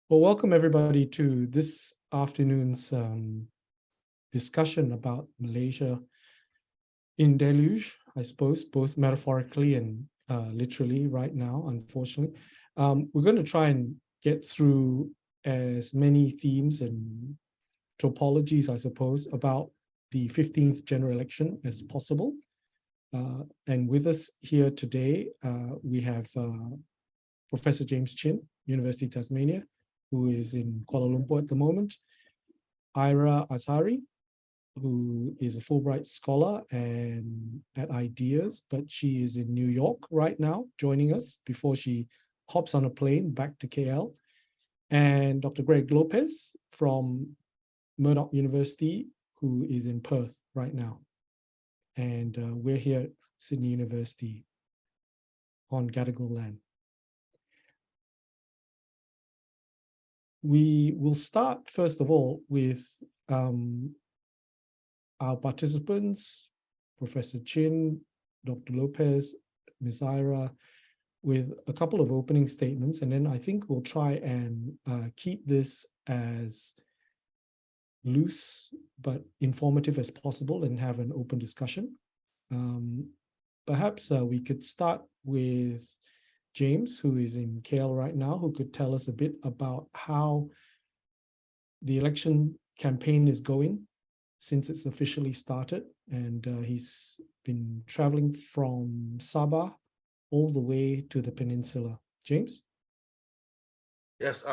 Well, welcome everybody to this afternoon's discussion about Malaysia in Deluge, I suppose, both metaphorically and literally right now, unfortunately. We're going to try and get through as many themes and topologies, I suppose, about the 15th general election as possible. And with us here today, we have Professor James Chin, University of Tasmania, who is in Kuala Lumpur at the moment, Ira Azhari, who is a Fulbright scholar and at Ideas, but she is in New York right now, joining us before she hops on a plane back to KL, and Dr. Greg Lopez from Murdoch University, who is in Perth right now. And we're here at Sydney University on Gadigal land. We will start, first of all, with our participants, Professor Chin, Dr. Lopez, Ms. Ira, with a couple of opening statements, and then I think we'll try and keep this as loose but informative as possible and have an open discussion. Perhaps we could start with James, who is in KL right now, who could tell us a bit about how the election campaign is going since it's officially started. And he's been traveling from Sabah all the way to the peninsula. James? Yes,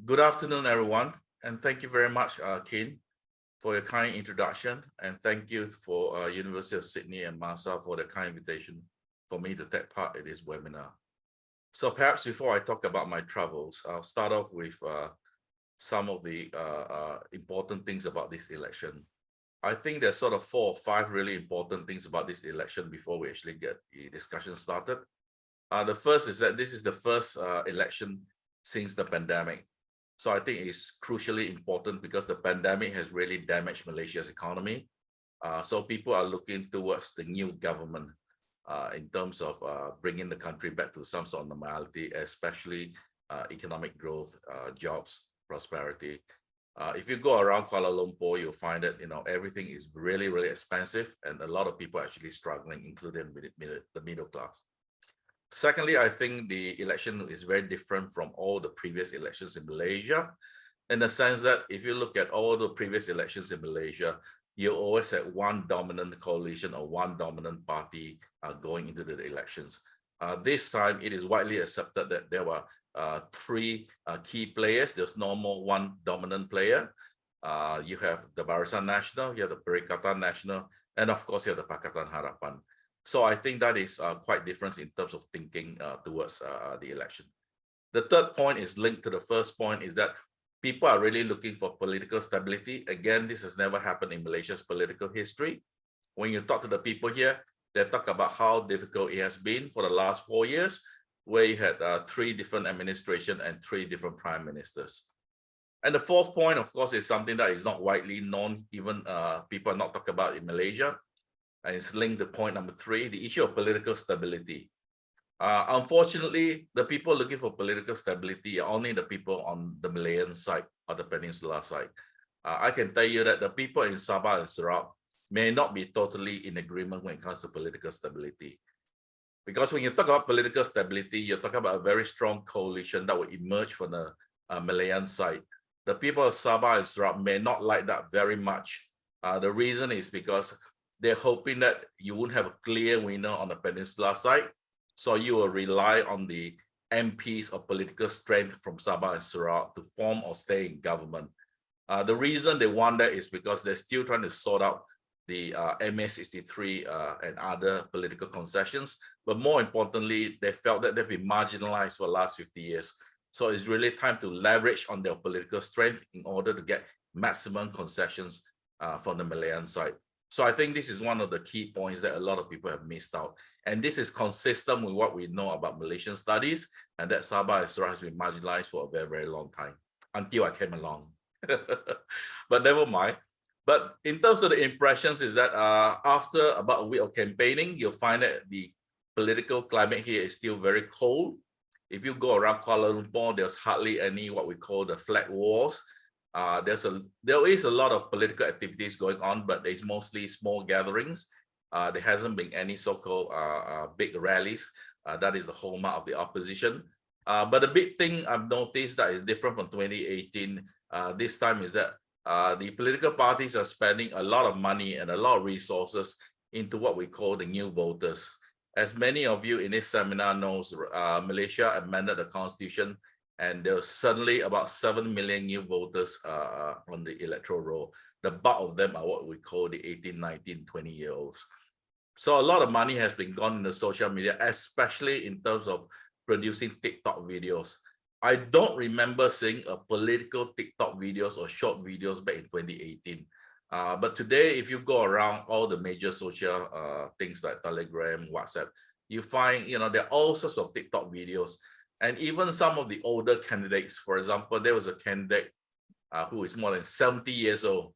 good afternoon, everyone. And thank you very much, Kin, for your kind introduction. And thank you for University of Sydney and MASSA for the kind invitation for me to take part in this webinar. So perhaps before I talk about my travels, I'll start off with some of the important things about this election. I think there's sort of 4 or 5 really important things about this election before we actually get the discussion started. The first is that this is the first election since the pandemic. So I think it's crucially important because the pandemic has really damaged Malaysia's economy. So people are looking towards the new government in terms of bringing the country back to some sort of normality, especially economic growth, jobs, prosperity. If you go around Kuala Lumpur, you'll find that everything is really, really expensive, and a lot of people are actually struggling, including the middle class. Secondly, I think the election is very different from all the previous elections in Malaysia, in the sense that if you look at all the previous elections in Malaysia, you always had one dominant coalition or one dominant party going into the elections. This time, it is widely accepted that there were 3 key players. There's no more one dominant player. You have the Barisan Nasional, you have the Pakatan Nasional, and of course, you have the Pakatan Harapan. So I think that is quite different in terms of thinking towards the election. The third point is linked to the first point, is that people are really looking for political stability. Again, this has never happened in Malaysia's political history. When you talk to the people here, they talk about how difficult it has been for the last 4 years, where you had 3 different administrations and 3 different prime ministers. And the fourth point, of course, is something that is not widely known, even people are not talking about in Malaysia. And it's linked to point number 3, the issue of political stability. Unfortunately, the people looking for political stability are only the people on the Malayan side or the peninsula side. I can tell you that the people in Sabah and Sarawak may not be totally in agreement when it comes to political stability. Because when you talk about political stability, you're talking about a very strong coalition that will emerge from the Malayan side. The people of Sabah and Sarawak may not like that very much. The reason is because they're hoping that you won't have a clear winner on the peninsula side. So you will rely on the MPs of political strength from Sabah and Sarawak to form or stay in government. The reason they want that is because they're still trying to sort out the MA63 and other political concessions. But more importantly, they felt that they've been marginalized for the last 50 years. So it's really time to leverage on their political strength in order to get maximum concessions from the Malayan side. So I think this is one of the key points that a lot of people have missed out. And this is consistent with what we know about Malaysian studies, and that Sabah and Sarawak has been marginalized for a very, very long time, until I came along. But never mind. But in terms of the impressions is that after about a week of campaigning, you'll find that the political climate here is still very cold. If you go around Kuala Lumpur, there's hardly any what we call the flag wars. There is a lot of political activities going on, but it's mostly small gatherings. There hasn't been any so-called big rallies. That is the hallmark of the opposition. But the big thing I've noticed that is different from 2018 this time is that the political parties are spending a lot of money and a lot of resources into what we call the new voters. As many of you in this seminar knows, Malaysia amended the constitution, and there was suddenly about 7 million new voters on the electoral roll. The bulk of them are what we call the 18, 19, 20-year-olds. So a lot of money has been gone into social media, especially in terms of producing TikTok videos. I don't remember seeing a political TikTok videos or short videos back in 2018. But today, if you go around all the major social things like Telegram, WhatsApp, you find, there are all sorts of TikTok videos. And even some of the older candidates, for example, there was a candidate who is more than 70 years old.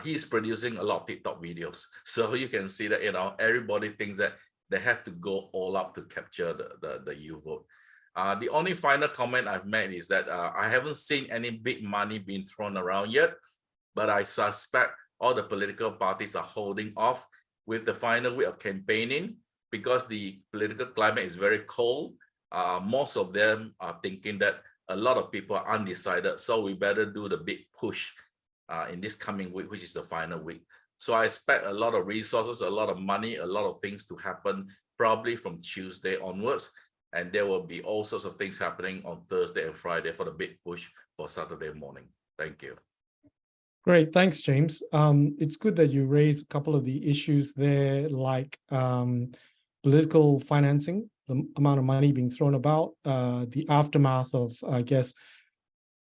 He's producing a lot of TikTok videos. So you can see that, everybody thinks that they have to go all up to capture the youth vote. The only final comment I've made is that I haven't seen any big money being thrown around yet, but I suspect all the political parties are holding off with the final week of campaigning because the political climate is very cold. Most of them are thinking that a lot of people are undecided, so we better do the big push in this coming week, which is the final week. So I expect a lot of resources, a lot of money, a lot of things to happen probably from Tuesday onwards. And there will be all sorts of things happening on Thursday and Friday for the big push for Saturday morning. Thank you. Great, thanks, James. It's good that you raised a couple of the issues there, like political financing, the amount of money being thrown about, the aftermath of, I guess,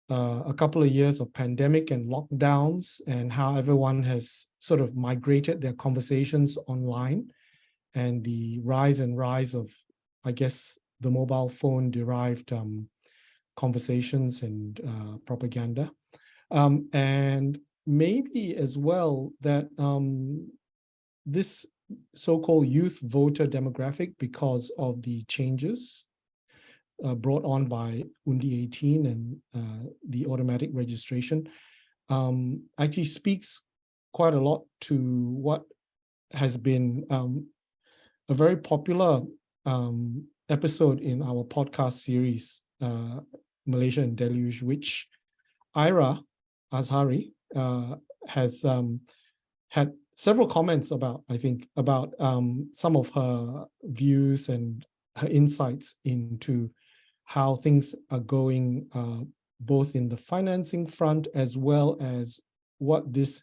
a couple of years of pandemic and lockdowns, and how everyone has sort of migrated their conversations online, and the rise of, I guess, the mobile phone derived conversations and propaganda. And maybe as well that this so-called youth voter demographic, because of the changes brought on by Undi 18 and the automatic registration, actually speaks quite a lot to what has been a very popular episode in our podcast series, Malaysia and Deluge, which Ira Azhari has had several comments about, I think, about some of her views and her insights into how things are going, both in the financing front as well as what this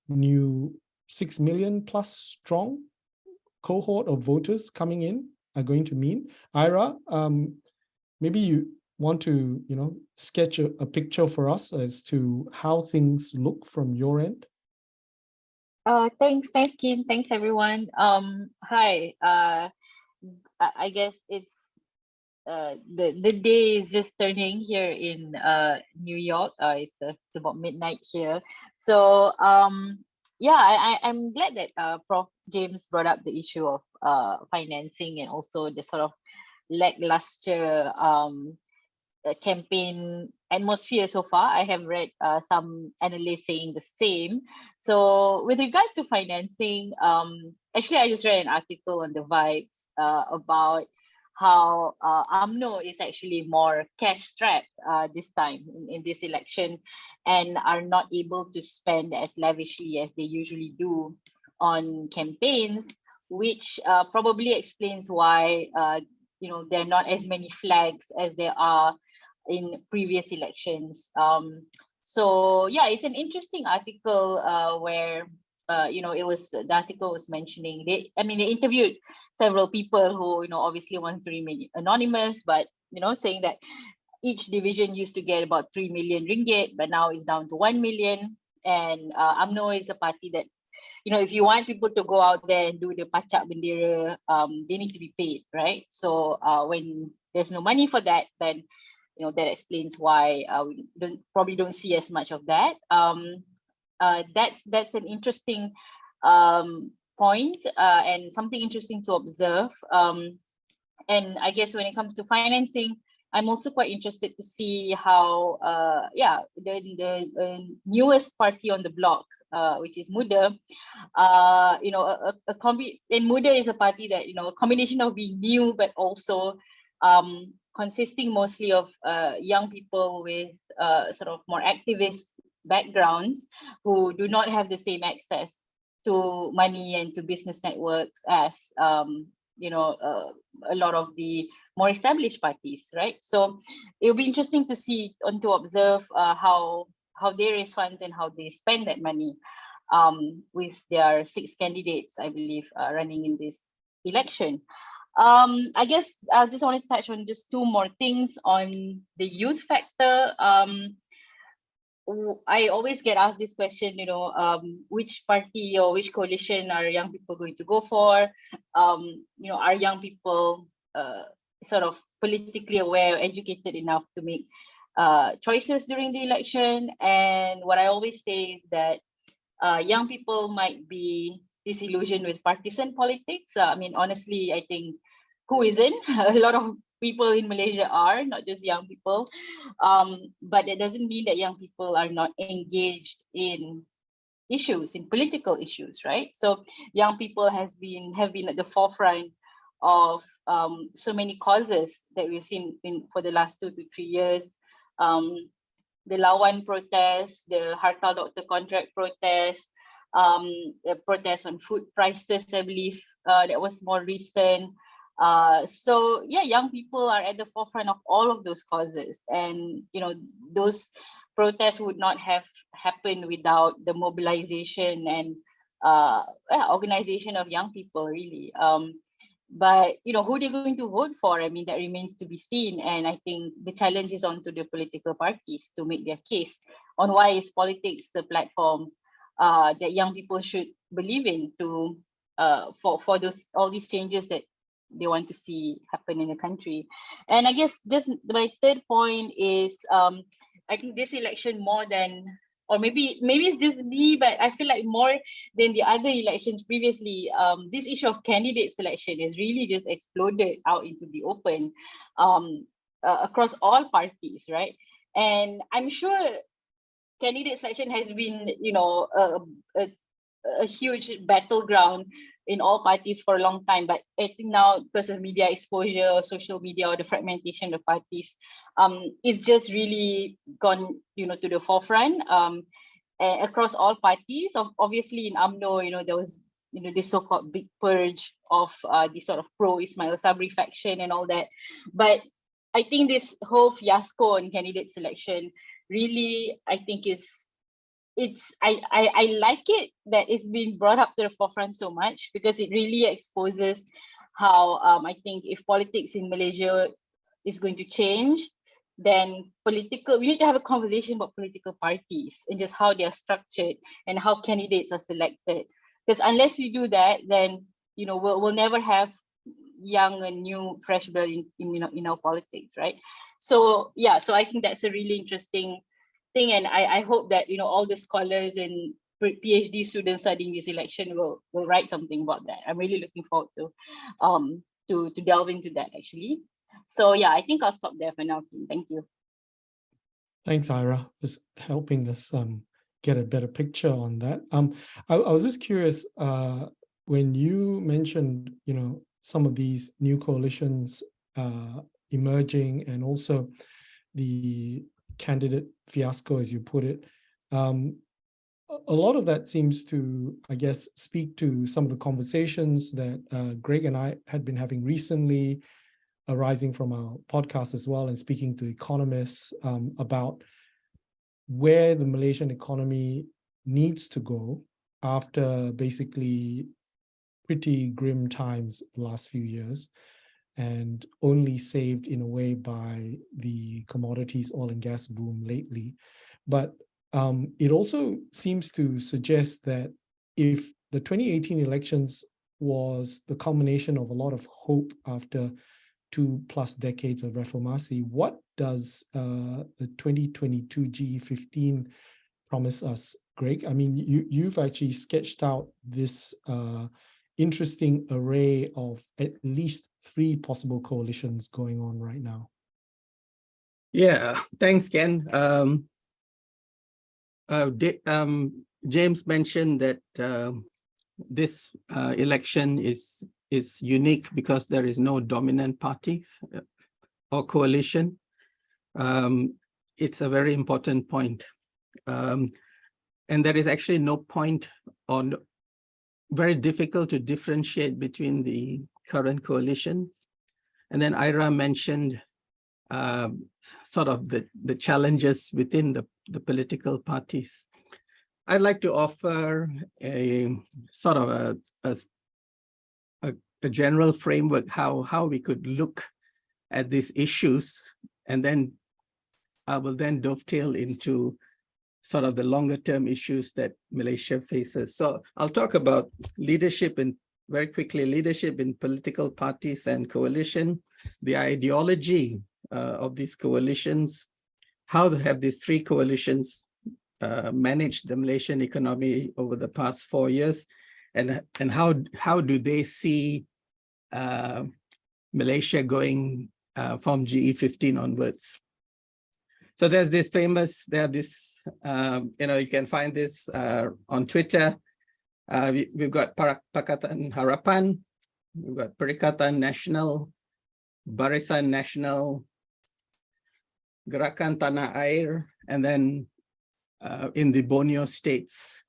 new 6 million plus strong cohort of voters coming in are going to mean. Ira, maybe you want to, sketch a picture for us as to how things look from your end? Thanks, Kim. Thanks, everyone. Hi. I guess it's the day is just turning here in New York. It's about midnight here. So yeah, I'm glad that Prof. James brought up the issue of financing and also the sort of lackluster campaign atmosphere so far. I have read some analysts saying the same. So with regards to financing, actually I just read an article on the Vibes about how UMNO is actually more cash strapped this time in this election, and are not able to spend as lavishly as they usually do on campaigns, which probably explains why there are not as many flags as there are in previous elections. So yeah, it's an interesting article where the article was mentioning they interviewed several people who obviously want to remain anonymous, but saying that each division used to get about 3 million ringgit, but now it's down to 1 million. And UMNO is a party that, if you want people to go out there and do the pacak bendera, they need to be paid, right? So when there's no money for that, then that explains why we probably don't see as much of that. That's an interesting point and something interesting to observe. And I guess when it comes to financing, I'm also quite interested to see how, the newest party on the block, which is Muda, and Muda is a party that, a combination of being new, but also consisting mostly of young people with sort of more activist backgrounds who do not have the same access to money and to business networks as a lot of the more established parties, right? So it'll be interesting to see and to observe how they raise funds and how they spend that money with their 6 candidates, I believe, running in this election. I guess I just want to touch on just 2 more things on the youth factor. I always get asked this question, which party or which coalition are young people going to go for? Are young people sort of politically aware, educated enough to make choices during the election? And what I always say is that young people might be disillusioned with partisan politics. Honestly, I think who isn't? A lot of people in Malaysia are, not just young people. But it doesn't mean that young people are not engaged in issues, in political issues, right? So young people have been at the forefront of so many causes that we've seen for the last 2 to 3 years. The Lawan protest, the Hartal Doctor contract protest, the protest on food prices, I believe that was more recent. So yeah, young people are at the forefront of all of those causes, and those protests would not have happened without the mobilization and organization of young people, really. But who they're going to vote for, that remains to be seen. And I think the challenge is onto the political parties to make their case on why is politics a platform that young people should believe in to for all these changes that they want to see happen in the country. And I guess just my 3rd point is I think this election, more than, or maybe it's just me, but I feel like more than the other elections previously, this issue of candidate selection has really just exploded out into the open across all parties, right? And I'm sure candidate selection has been, a huge battleground in all parties for a long time. But I think now, because of media exposure or social media or the fragmentation of parties, it's just really gone, to the forefront across all parties. Obviously in UMNO, there was, this so-called big purge of the sort of pro-Ismail Sabri faction and all that. But I think this whole fiasco on candidate selection really, I think I like it that it's been brought up to the forefront so much, because it really exposes how I think if politics in Malaysia is going to change, then we need to have a conversation about political parties and just how they are structured and how candidates are selected. Because unless we do that, then we'll never have young and new fresh blood in our politics, right? So yeah, so I think that's a really interesting thing, and I hope that all the scholars and PhD students studying this election will write something about that. I'm really looking forward to delve into that, actually. So yeah, I think I'll stop there for now. Thank you. Thanks, Ira, for helping us get a better picture on that. I was just curious, when you mentioned, some of these new coalitions emerging, and also the candidate fiasco, as you put it, a lot of that seems to, I guess, speak to some of the conversations that Greg and I had been having recently, arising from our podcast as well, and speaking to economists about where the Malaysian economy needs to go after basically pretty grim times the last few years, and only saved in a way by the commodities, oil and gas boom lately. But it also seems to suggest that if the 2018 elections was the culmination of a lot of hope after 2+ decades of reformasi, what does the 2022 GE15 promise us, Greg? I mean, you've actually sketched out this interesting array of at least 3 possible coalitions going on right now. Yeah, thanks, Ken. James mentioned that this election is unique because there is no dominant party or coalition. It's a very important point. And there is actually no point on, very difficult to differentiate between the current coalitions. And then Ira mentioned sort of the challenges within the political parties. I'd like to offer a sort of a general framework how we could look at these issues, and then I will then dovetail into sort of the longer term issues that Malaysia faces. So I'll talk about leadership in, very quickly, leadership in political parties and coalition, the ideology of these coalitions, how have these three coalitions managed the Malaysian economy over the past 4 years, and how do they see Malaysia going from GE15 onwards. So there's this famous, you can find this on Twitter. We've got Pakatan Harapan, we've got Pakatan Nasional, Barisan Nasional, Gerakan Tanah Air, and then in the Borneo states,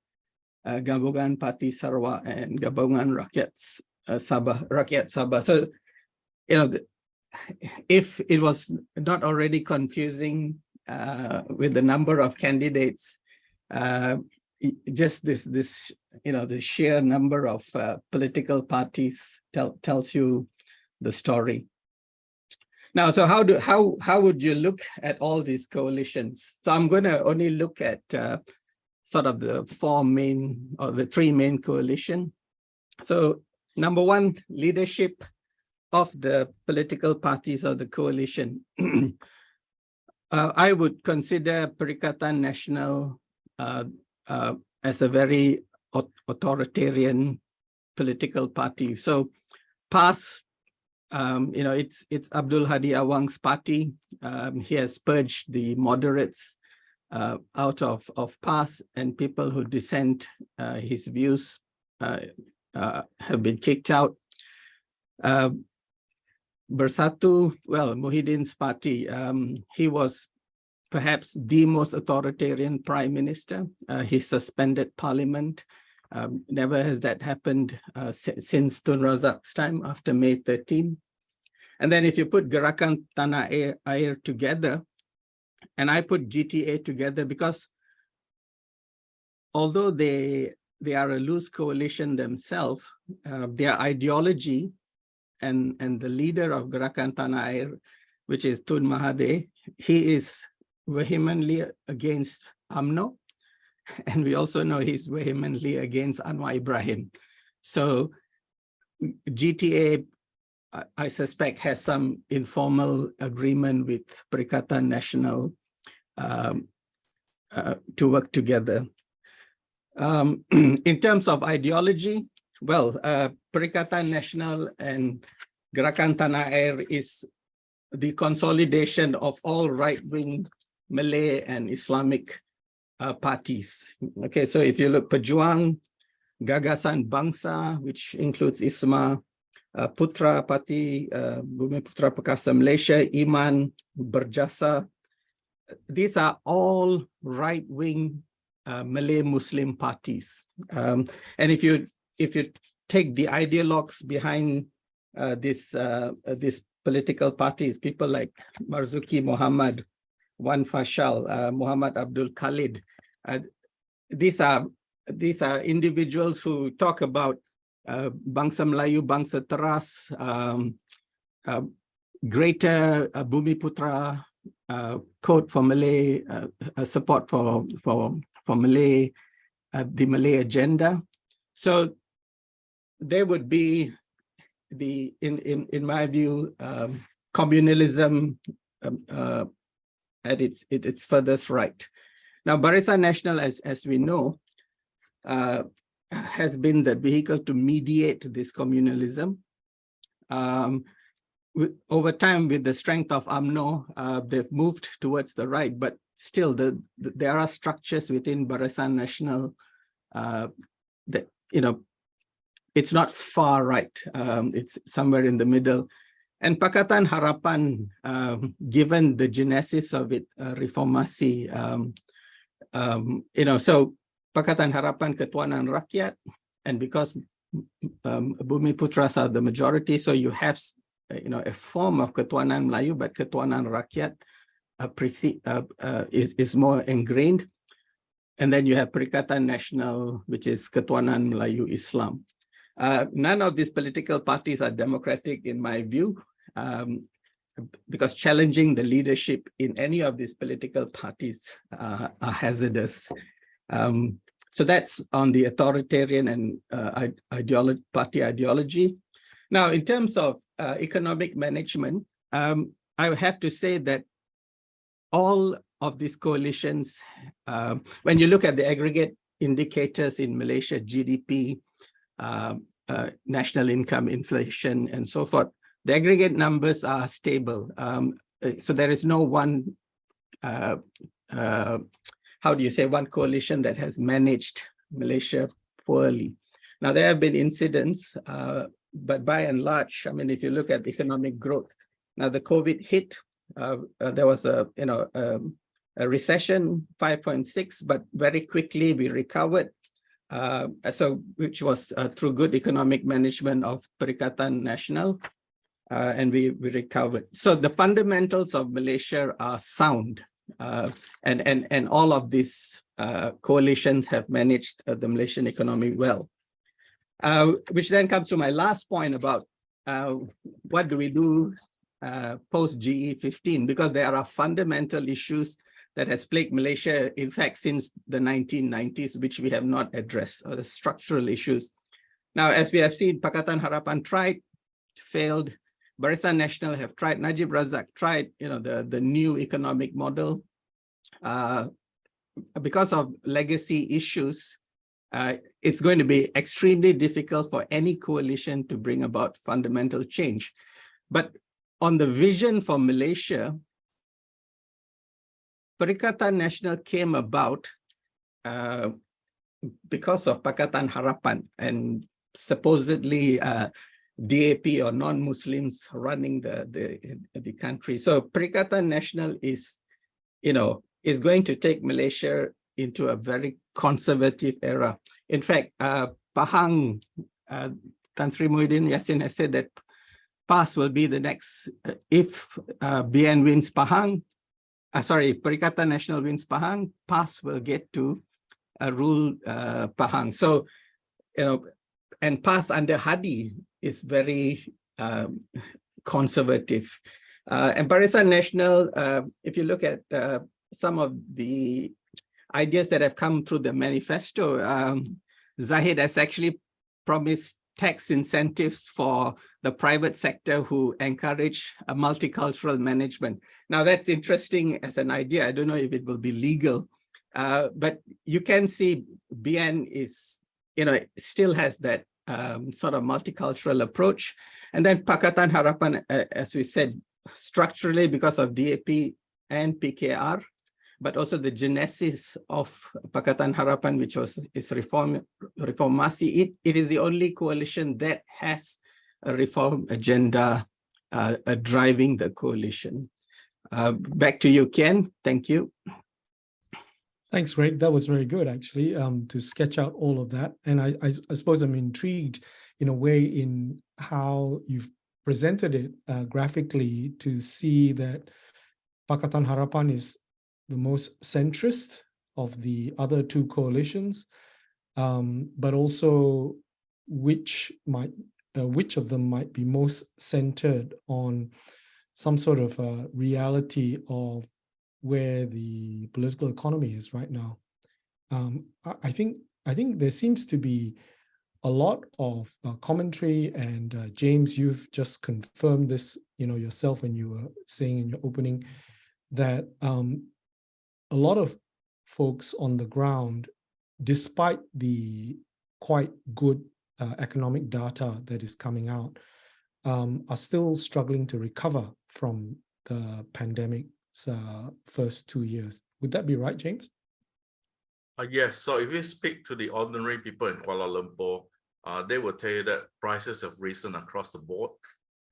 Gabungan Parti Sarawak and Gabungan Rakyat Sabah. So, if it was not already confusing with the number of candidates, just the sheer number of political parties tells you the story. Now, so how would you look at all these coalitions? So I'm going to only look at sort of the the three main coalition. So number one, leadership of the political parties of the coalition. I would consider Pakatan Nasional as a very authoritarian political party. So PAS, it's Abdul Hadi Awang's party. He has purged the moderates out of PAS, and people who dissent his views have been kicked out. Bersatu, well, Muhyiddin's party, he was perhaps the most authoritarian prime minister. He suspended parliament. Never has that happened since Tun Razak's time after May 13. And then if you put Gerakan Tanah Air together, and I put GTA together because although they are a loose coalition themselves, their ideology and the leader of Gerakan Tanah Air, which is Tun Mahathir, he is vehemently against UMNO. And we also know he's vehemently against Anwar Ibrahim. So GTA, I suspect, has some informal agreement with Pakatan Nasional to work together. In terms of ideology, well, Pakatan Nasional and Gerakan Tanah Air is the consolidation of all right-wing Malay and Islamic parties. Okay, so if you look, Pejuang, Gagasan Bangsa, which includes ISMA, Putra Parti, Bumi Putra Perkasa Malaysia, Iman, Berjasa, these are all right-wing Malay Muslim parties. And if you take the ideologues behind these political parties, people like Marzuki Muhammad, Wan Fashal, Muhammad Abdul Khalid, these are individuals who talk about Bangsa Melayu, Bangsa Teras, greater Bumi Putra code for Malay, support for Malay, the Malay agenda. So there would be in my view, communalism at its furthest right. Now, Barisan Nasional, as we know, has been the vehicle to mediate this communalism. over time, with the strength of UMNO, they've moved towards the right, but still there are structures within Barisan Nasional that, it's not far right. It's somewhere in the middle. And Pakatan Harapan, given the genesis of it, reformasi, so Pakatan Harapan Ketuanan Rakyat, and because Bumi Putras are the majority, so you have a form of Ketuanan Melayu, but Ketuanan Rakyat is more ingrained. And then you have Perikatan Nasional, which is Ketuanan Melayu Islam. None of these political parties are democratic in my view, because challenging the leadership in any of these political parties are hazardous. So that's on the authoritarian and party ideology. Now, in terms of economic management, I have to say that all of these coalitions, when you look at the aggregate indicators in Malaysia, GDP, national income, inflation, and so forth, the aggregate numbers are stable. So there is no one, one coalition that has managed Malaysia poorly. Now, there have been incidents, but by and large, I mean, if you look at economic growth, now the COVID hit, there was a recession, 5.6, but very quickly we recovered. Which was through good economic management of Perikatan Nasional, and we recovered. So the fundamentals of Malaysia are sound, and all of these coalitions have managed the Malaysian economy well. Which then comes to my last point about what do we do post GE15, because there are fundamental issues that has plagued Malaysia, in fact, since the 1990s, which we have not addressed, the structural issues. Now, as we have seen, Pakatan Harapan tried, failed. Barisan Nasional have tried. Najib Razak tried, the new economic model. Because of legacy issues, it's going to be extremely difficult for any coalition to bring about fundamental change. But on the vision for Malaysia, Perikatan Nasional came about because of Pakatan Harapan and supposedly DAP or non-Muslims running the country. So Perikatan Nasional is going to take Malaysia into a very conservative era. In fact, Pahang, Tan Sri Muhyiddin Yassin has said that PAS will be the next, if BN wins Pahang, Perikatan Nasional wins Pahang, PAS will get to rule Pahang. So, and PAS under Hadi is very conservative. And Barisan Nasional, if you look at some of the ideas that have come through the manifesto, Zahid has actually promised tax incentives for the private sector who encourage a multicultural management. Now that's interesting as an idea. I don't know if it will be legal, but you can see BN is, still has that sort of multicultural approach. And then Pakatan Harapan, as we said, structurally because of DAP and PKR, but also the genesis of Pakatan Harapan, which is reformasi. It is the only coalition that has a reform agenda driving the coalition. Back to you, Ken. Thank you. Thanks, Greg. That was very good, actually, to sketch out all of that. And I suppose I'm intrigued in a way in how you've presented it graphically to see that Pakatan Harapan is the most centrist of the other two coalitions, but also which of them might be most centered on some sort of reality of where the political economy is right now. I think there seems to be a lot of commentary, and James, you've just confirmed this, yourself when you were saying in your opening that a lot of folks on the ground, despite the quite good economic data that is coming out, are still struggling to recover from the pandemic's first 2 years. Would that be right, James? Yes, so if you speak to the ordinary people in Kuala Lumpur, they will tell you that prices have risen across the board,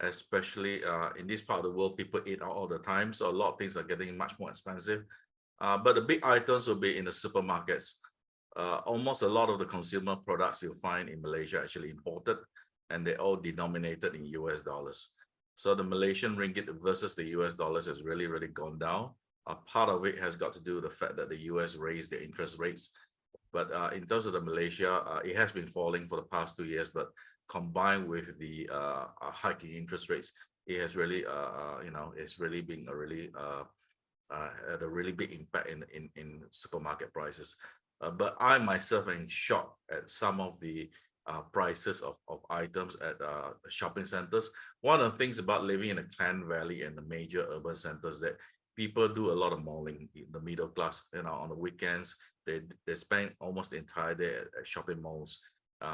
especially in this part of the world, people eat out all the time. So a lot of things are getting much more expensive. But the big items will be in the supermarkets. Almost a lot of the consumer products you'll find in Malaysia actually imported, and they're all denominated in US dollars. So the Malaysian ringgit versus the US dollars has really, really gone down. Part of it has got to do with the fact that the US raised their interest rates. But in terms of the Malaysia, it has been falling for the past 2 years, but combined with the hiking interest rates, it has really, it's really been a really, had a really big impact in supermarket prices. But I myself am shocked at some of the prices of items at shopping centers. One of the things about living in the Klang Valley and the major urban centers that people do a lot of malling in the middle class. On the weekends, they spend almost the entire day at shopping malls.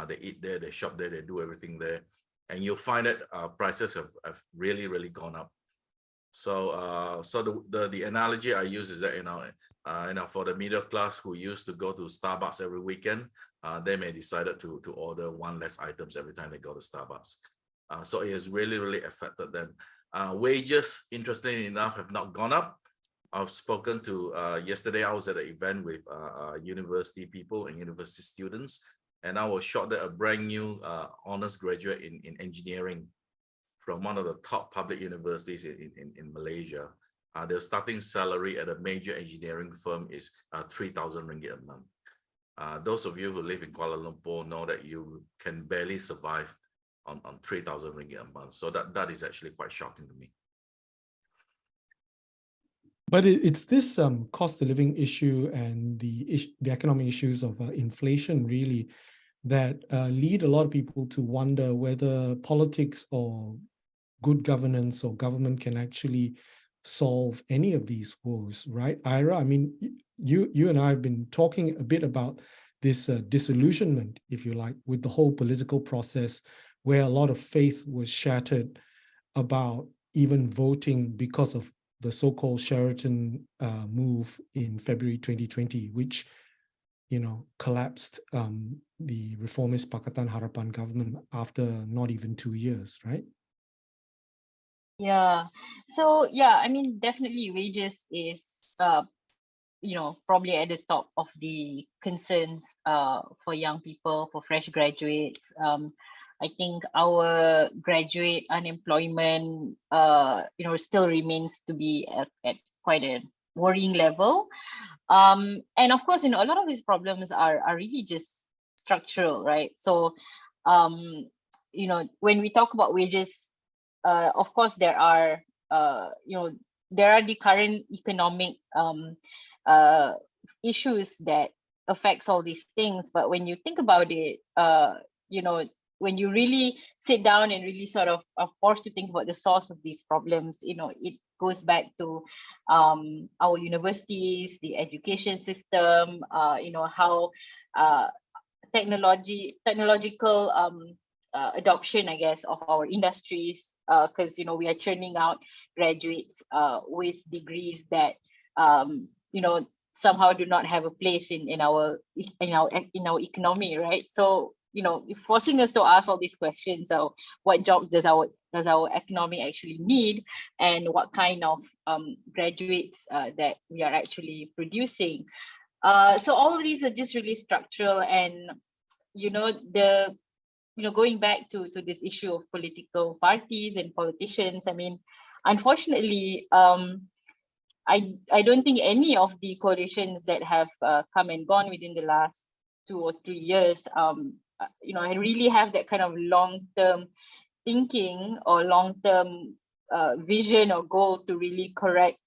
They eat there, they shop there, they do everything there. And you'll find that prices have really, really gone up. So the analogy I use is that, for the middle class who used to go to Starbucks every weekend, they may decided to order one less items every time they go to Starbucks. So it has really, really affected them. Wages, interestingly enough, have not gone up. I've spoken to, yesterday I was at an event with university people and university students, and I was shocked that a brand new honors graduate in engineering from one of the top public universities in Malaysia, their starting salary at a major engineering firm is 3,000 ringgit a month. Those of you who live in Kuala Lumpur know that you can barely survive on 3,000 ringgit a month. So that is actually quite shocking to me. But it's this cost of living issue and the economic issues of inflation really that lead a lot of people to wonder whether politics or good governance or government can actually solve any of these woes, right? Ira, I mean, you and I have been talking a bit about this disillusionment, if you like, with the whole political process, where a lot of faith was shattered about even voting because of the so-called Sheraton move in February 2020, which, collapsed the reformist Pakatan Harapan government after not even 2 years, right? Yeah. So yeah, I mean, definitely wages is probably at the top of the concerns for young people, for fresh graduates. I think our graduate unemployment still remains to be at quite a worrying level. And of course, a lot of these problems are really just structural, right? So when we talk about wages, of course, there are the current economic issues that affects all these things. But when you think about it, when you really sit down and really sort of are forced to think about the source of these problems, it goes back to our universities, the education system, how technological adoption, I guess, of our industries, because we are churning out graduates with degrees that somehow do not have a place in our economy, right? So forcing us to ask all these questions. So what jobs does our economy actually need, and what kind of graduates that we are actually producing? So all of these are just really structural, and going back to this issue of political parties and politicians. I mean, unfortunately, I don't think any of the coalitions that have come and gone within the last 2 or 3 years, I really have that kind of long-term thinking or long-term vision or goal to really correct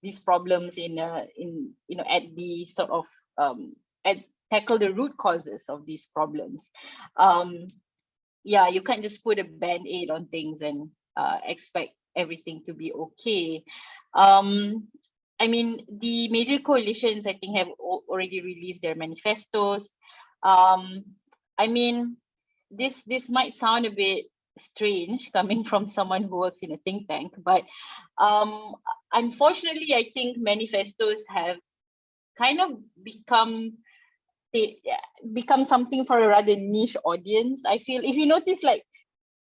these problems at the sort of tackle the root causes of these problems. You can't just put a band-aid on things and expect everything to be okay. I mean, the major coalitions, I think, have already released their manifestos. I mean, this might sound a bit strange coming from someone who works in a think tank. But unfortunately, I think manifestos have kind of become something for a rather niche audience. I feel if you notice, like,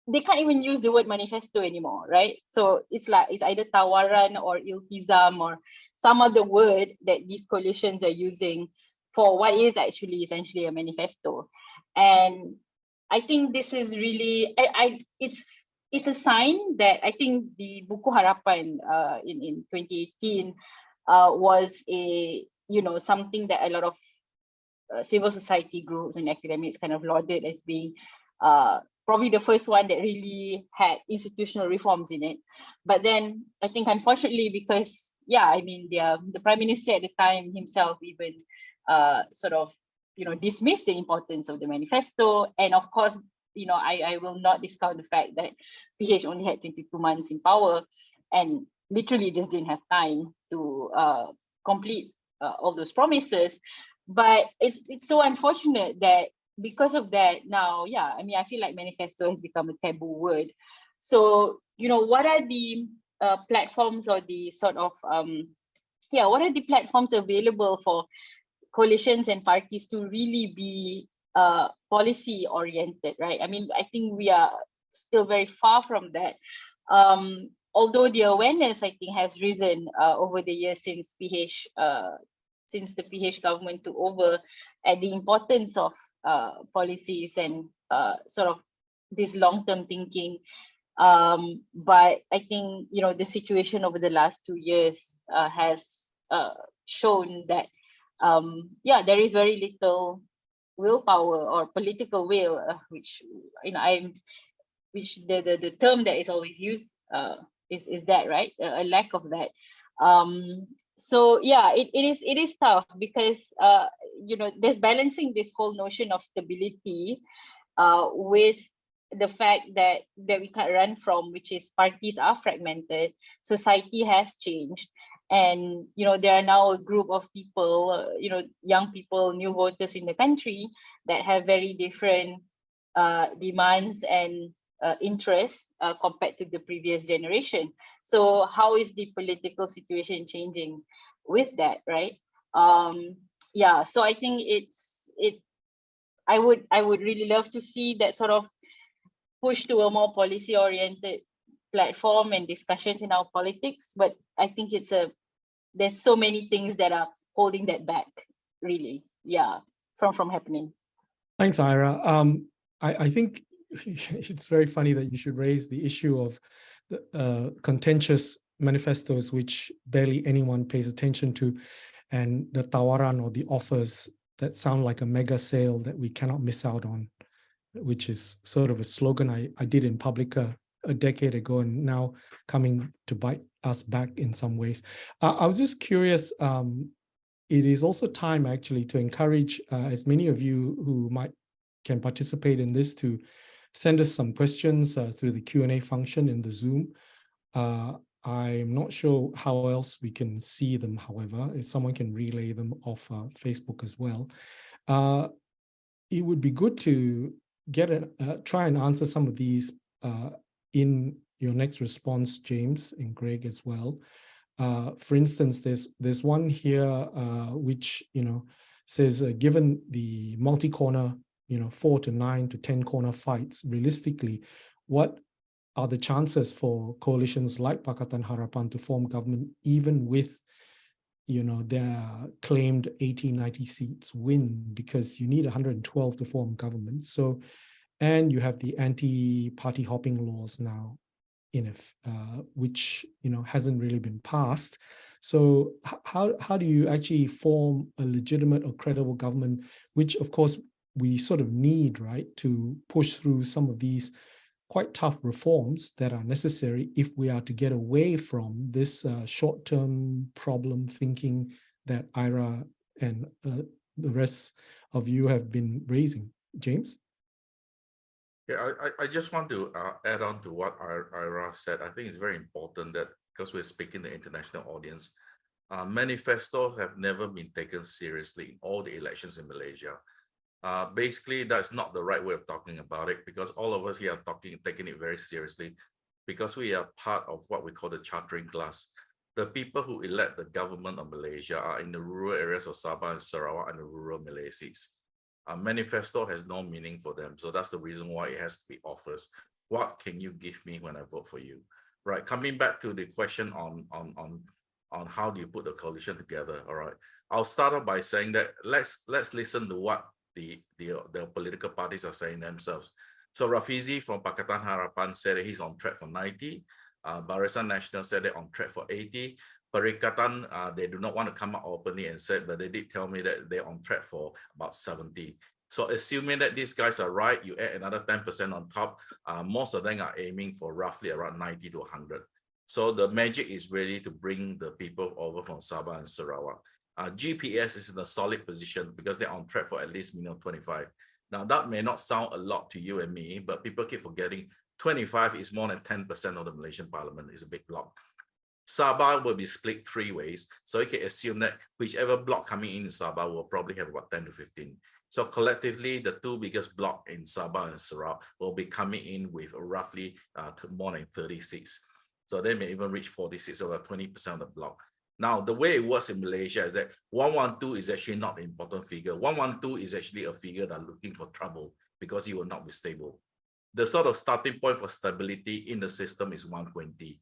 they can't even use the word manifesto anymore, right? So it's like it's either tawaran or iltizam or some other word that these coalitions are using for what is actually essentially a manifesto. And I think this is really it's a sign that I think the Buku Harapan in 2018 was a something that a lot of civil society groups and academics kind of lauded as being probably the first one that really had institutional reforms in it. But then I think unfortunately, because I mean the Prime Minister at the time himself even sort of dismissed the importance of the manifesto. And of course, I will not discount the fact that PH only had 22 months in power and literally just didn't have time to complete all those promises. But it's so unfortunate that because of that now, I mean, I feel like manifesto has become a taboo word. So, what are the platforms or the sort of, what are the platforms available for coalitions and parties to really be policy oriented, right? I mean, I think we are still very far from that. Although the awareness, I think, has risen over the years since the PH government took over, at the importance of policies and sort of this long-term thinking. But I think, the situation over the last 2 years has shown that, there is very little willpower or political will, which the term that is always used is that, right? A lack of that. So it is tough because there's balancing this whole notion of stability with the fact that we can't run from, which is parties are fragmented, society has changed, and there are now a group of people, young people, new voters in the country that have very different demands and interests compared to the previous generation. So how is the political situation changing with that, right? So I think I would really love to see that sort of push to a more policy oriented platform and discussions in our politics, but I think there's so many things that are holding that back, really, from happening. Thanks, Ira. I think it's very funny that you should raise the issue of contentious manifestos, which barely anyone pays attention to, and the tawaran or the offers that sound like a mega sale that we cannot miss out on, which is sort of a slogan I did in Publica a decade ago and now coming to bite us back in some ways. I was just curious, it is also time actually to encourage as many of you who can participate in this to send us some questions through the Q&A function in the Zoom. I'm not sure how else we can see them, however, if someone can relay them off Facebook as well. It would be good to try and answer some of these in your next response, James and Greg as well. For instance, there's one here which says given the multi-corner 4 to 9 to 10 corner fights, realistically, what are the chances for coalitions like Pakatan Harapan to form government even with their claimed 80-90 seats win, because you need 112 to form government. So, and you have the anti-party hopping laws now which hasn't really been passed. So how do you actually form a legitimate or credible government, which of course we sort of need, right, to push through some of these quite tough reforms that are necessary if we are to get away from this short-term problem thinking that Ira and the rest of you have been raising. James? Yeah, I just want to add on to what Ira said. I think it's very important that, because we're speaking to the international audience, manifestos have never been taken seriously in all the elections in Malaysia. Basically, that's not the right way of talking about it, because all of us here are taking it very seriously, because we are part of what we call the chartering class. The people who elect the government of Malaysia are in the rural areas of Sabah and Sarawak and the rural Malaysians. A manifesto has no meaning for them. So that's the reason why it has to be offers. What can you give me when I vote for you? Right, coming back to the question on how do you put the coalition together, all right. I'll start off by saying that let's listen to what the political parties are saying themselves. So Rafizi from Pakatan Harapan said that he's on track for 90. Barisan Nasional said they're on track for 80. Pakatan, they do not want to come out openly and said, but they did tell me that they're on track for about 70. So assuming that these guys are right, you add another 10% on top, most of them are aiming for roughly around 90 to 100. So the magic is really to bring the people over from Sabah and Sarawak. GPS is in a solid position because they're on track for at least minimum 25. Now that may not sound a lot to you and me, but people keep forgetting 25 is more than 10% of the Malaysian parliament. It's a big block. Sabah will be split 3 ways. So you can assume that whichever block coming in Sabah will probably have about 10 to 15. So collectively, the 2 biggest blocks in Sabah and Sarawak will be coming in with roughly more than 36. So they may even reach 46 or 20% of the block. Now, the way it works in Malaysia is that 112 is actually not an important figure. 112 is actually a figure that are looking for trouble because it will not be stable. The sort of starting point for stability in the system is 120.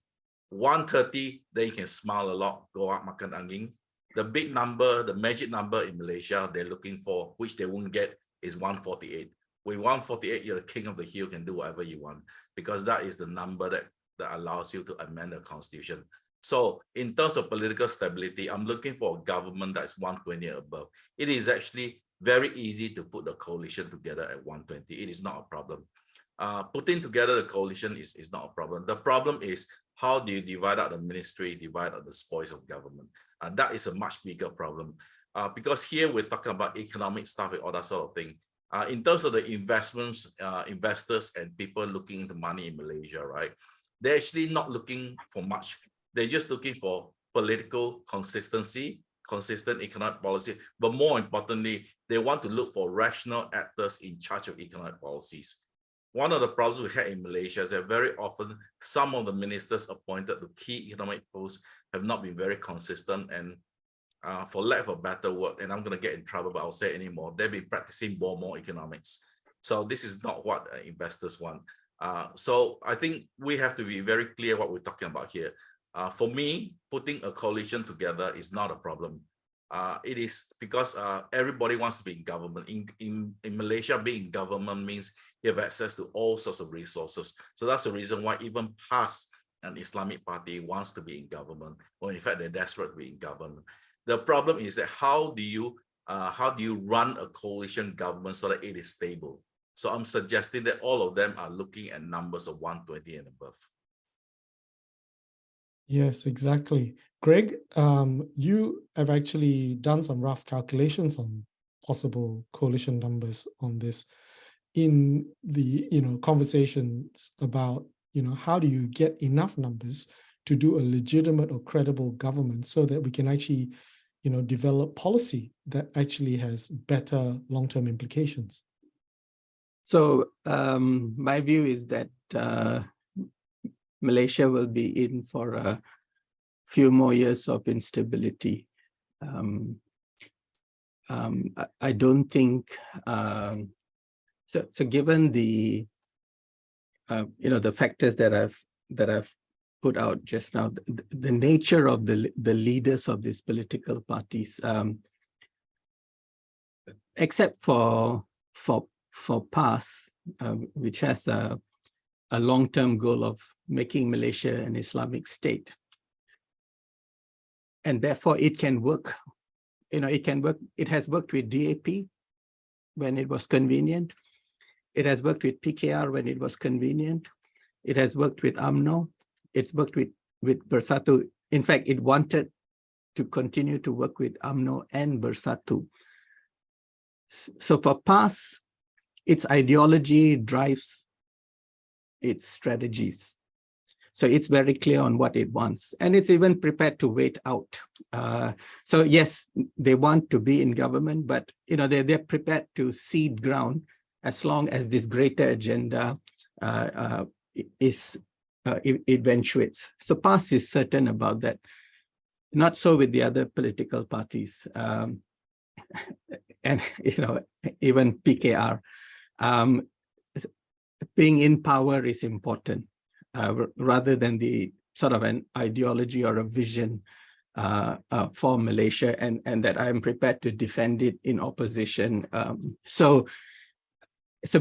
130, then you can smile a lot, go up, makan angin. The big number, the magic number in Malaysia they're looking for, which they won't get, is 148. With 148, you're the king of the hill, can do whatever you want, because that is the number that allows you to amend the constitution. So in terms of political stability, I'm looking for a government that's 120 and above. It is actually very easy to put the coalition together at 120. It is not a problem. Putting together the coalition is not a problem. The problem is, how do you divide out the ministry, divide out the spoils of government? That is a much bigger problem. Because here we're talking about economic stuff and all that sort of thing. In terms of the investments, investors and people looking into money in Malaysia, right? They're actually not looking for much. They're just looking for political consistency, consistent economic policy, but more importantly, they want to look for rational actors in charge of economic policies. One of the problems we had in Malaysia is that very often some of the ministers appointed to key economic posts have not been very consistent, and for lack of a better word, and I'm going to get in trouble, but I'll say it anymore, they've been practicing more economics. So this is not what investors want. So I think we have to be very clear what we're talking about here. For me, putting a coalition together is not a problem. It is because everybody wants to be in government. In Malaysia, being in government means you have access to all sorts of resources. So that's the reason why even PAS, an Islamic party, wants to be in government, or in fact, they're desperate to be in government. The problem is that how do you run a coalition government so that it is stable? So I'm suggesting that all of them are looking at numbers of 120 and above. Yes, exactly. Greg, you have actually done some rough calculations on possible coalition numbers on this in the conversations about how do you get enough numbers to do a legitimate or credible government so that we can actually develop policy that actually has better long-term implications. So my view is that Malaysia will be in for a few more years of instability. I don't think so. Given the the factors that I've put out just now, the nature of the leaders of these political parties, except for PAS, which has a long-term goal of making Malaysia an Islamic state, and therefore it can work. It can work. It has worked with DAP when it was convenient. It has worked with PKR when it was convenient. It has worked with UMNO. It's worked with Bersatu. In fact, it wanted to continue to work with UMNO and Bersatu. So for PAS, its ideology drives its strategies. So it's very clear on what it wants, and it's even prepared to wait out. So yes, they want to be in government, but they're prepared to cede ground as long as this greater agenda eventuates. So PAS is certain about that. Not so with the other political parties, and even PKR. Being in power is important, rather than the sort of an ideology or a vision for Malaysia, and that I am prepared to defend it in opposition. So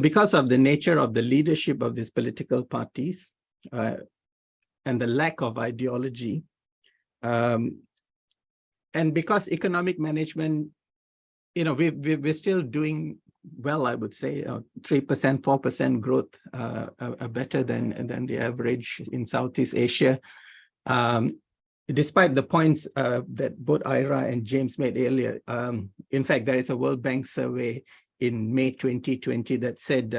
because of the nature of the leadership of these political parties and the lack of ideology, and because economic management, we're still doing well, I would say, 3%, 4% growth, better than the average in Southeast Asia. Despite the points that both Ira and James made earlier, in fact, there is a World Bank survey in May 2020 that said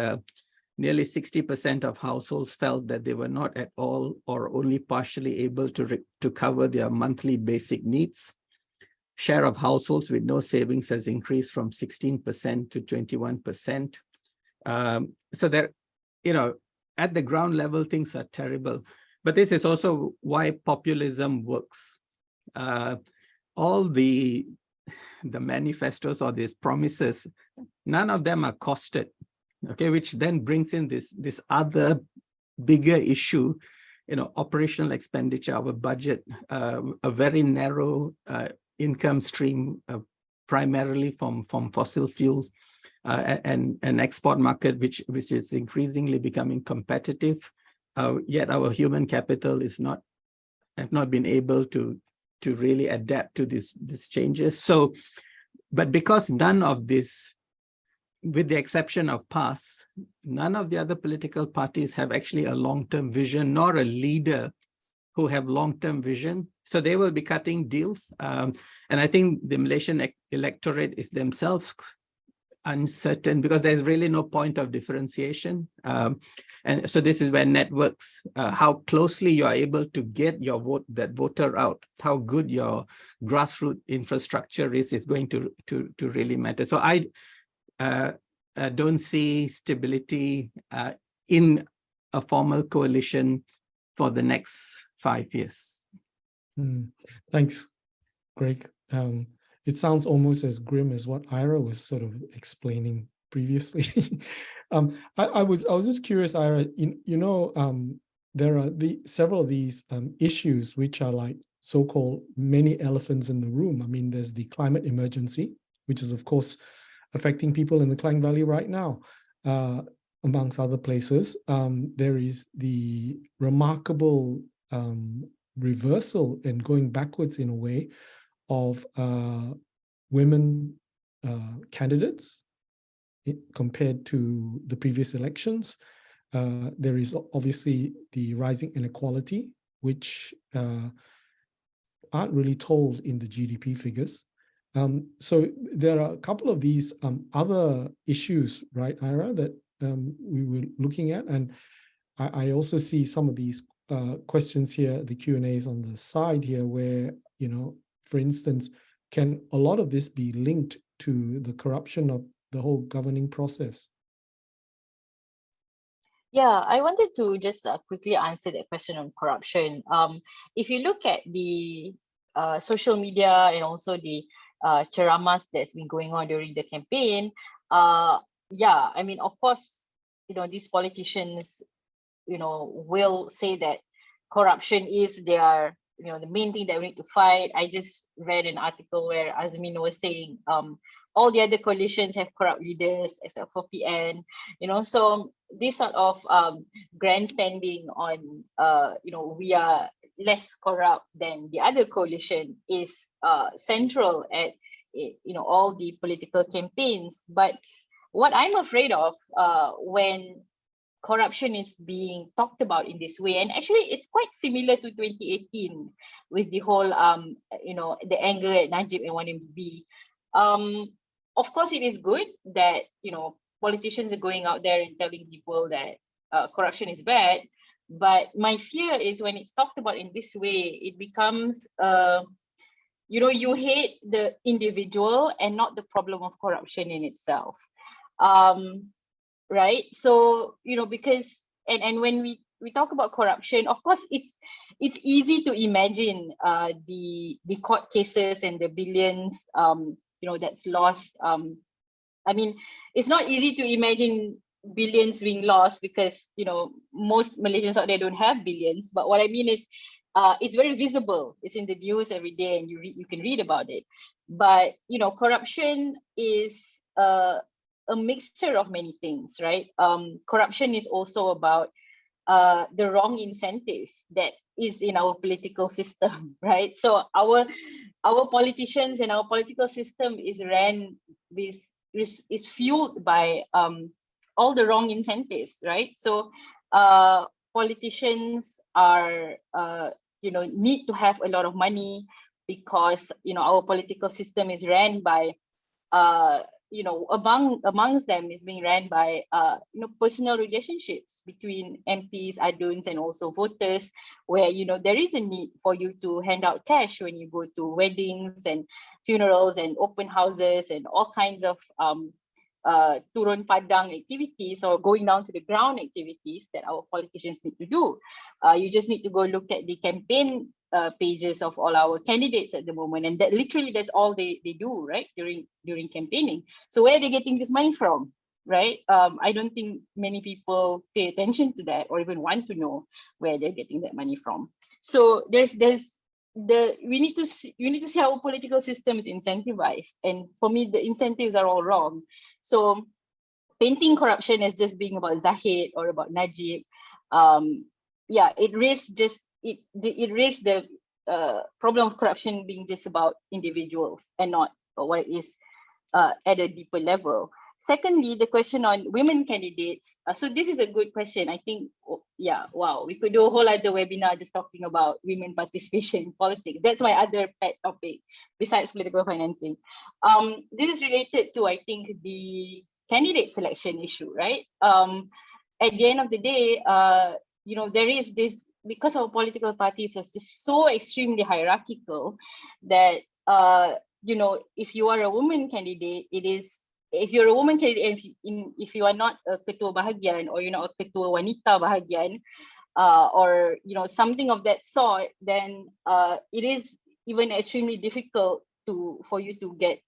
nearly 60% of households felt that they were not at all or only partially able to cover their monthly basic needs. Share of households with no savings has increased from 16% to 21%. So there, at the ground level, things are terrible. But this is also why populism works. All the manifestos or these promises, none of them are costed, okay, which then brings in this other bigger issue, operational expenditure, our budget, a very narrow income stream, primarily from fossil fuel, and an export market which is increasingly becoming competitive. Yet our human capital have not been able to really adapt to these changes. So, but because none of this, with the exception of PAS, none of the other political parties have actually a long-term vision, nor a leader who have long-term vision. So they will be cutting deals. And I think the Malaysian electorate is themselves uncertain because there's really no point of differentiation. And so this is where networks, how closely you are able to get your voter out, how good your grassroots infrastructure is going to really matter. So I don't see stability in a formal coalition for the next 5 years. Thanks, Greg. It sounds almost as grim as what Ira was sort of explaining previously. I was just curious, Ira. There are several of these issues which are like so-called many elephants in the room. I mean, there's the climate emergency, which is of course affecting people in the Klang Valley right now, amongst other places. There is the remarkable reversal and going backwards in a way of women candidates compared to the previous elections. There is obviously the rising inequality, which aren't really told in the GDP figures. So there are a couple of these other issues, right, Ira, that we were looking at. And I also see some of these questions here, the Q&As on the side here, where, for instance, can a lot of this be linked to the corruption of the whole governing process? Yeah, I wanted to just quickly answer that question on corruption. If you look at the social media and also the charamas that's been going on during the campaign, yeah, I mean, of course, these politicians, will say that corruption is the main thing that we need to fight. I just read an article where Azmin was saying all the other coalitions have corrupt leaders except for PN, so this sort of grandstanding on, we are less corrupt than the other coalition is central at, all the political campaigns. But what I'm afraid of when corruption is being talked about in this way, and actually it's quite similar to 2018 with the whole, the anger at Najib and 1MDB. Of course, it is good that, politicians are going out there and telling people that corruption is bad, But my fear is when it's talked about in this way, it becomes, you hate the individual and not the problem of corruption in itself. Right? So, because, and when we talk about corruption, of course, it's easy to imagine the court cases and the billions, that's lost. I mean, it's not easy to imagine billions being lost because, most Malaysians out there don't have billions. But what I mean is, it's very visible. It's in the news every day, and you can read about it. But corruption is a mixture of many things, right? Corruption is also about the wrong incentives that is in our political system, right? So our politicians and our political system is fueled by all the wrong incentives, right? So politicians are need to have a lot of money because our political system is ran by amongst them is being ran by personal relationships between MPs, aduns, and also voters, where there is a need for you to hand out cash when you go to weddings and funerals and open houses and all kinds of turun padang activities or going down to the ground activities that our politicians need to do. You just need to go look at the campaign pages of all our candidates at the moment, and that's all they do, right, during campaigning. So where are they getting this money from, right? I don't think many people pay attention to that or even want to know where they're getting that money from. So we need to see how our political system is incentivized, and for me the incentives are all wrong. So painting corruption as just being about Zahid or about Najib, it risks the problem of corruption being just about individuals and not what is at a deeper level. Secondly, the question on women candidates. So this is a good question. I think, wow, we could do a whole other webinar just talking about women participation in politics. That's my other pet topic besides political financing. This is related to, I think, the candidate selection issue, right? At the end of the day, there is this, because our political parties are just so extremely hierarchical that, if you are a woman candidate, if you're a woman candidate, if you are not a ketua bahagian or you're not a ketua wanita bahagian, or something of that sort, then it is even extremely difficult for you to get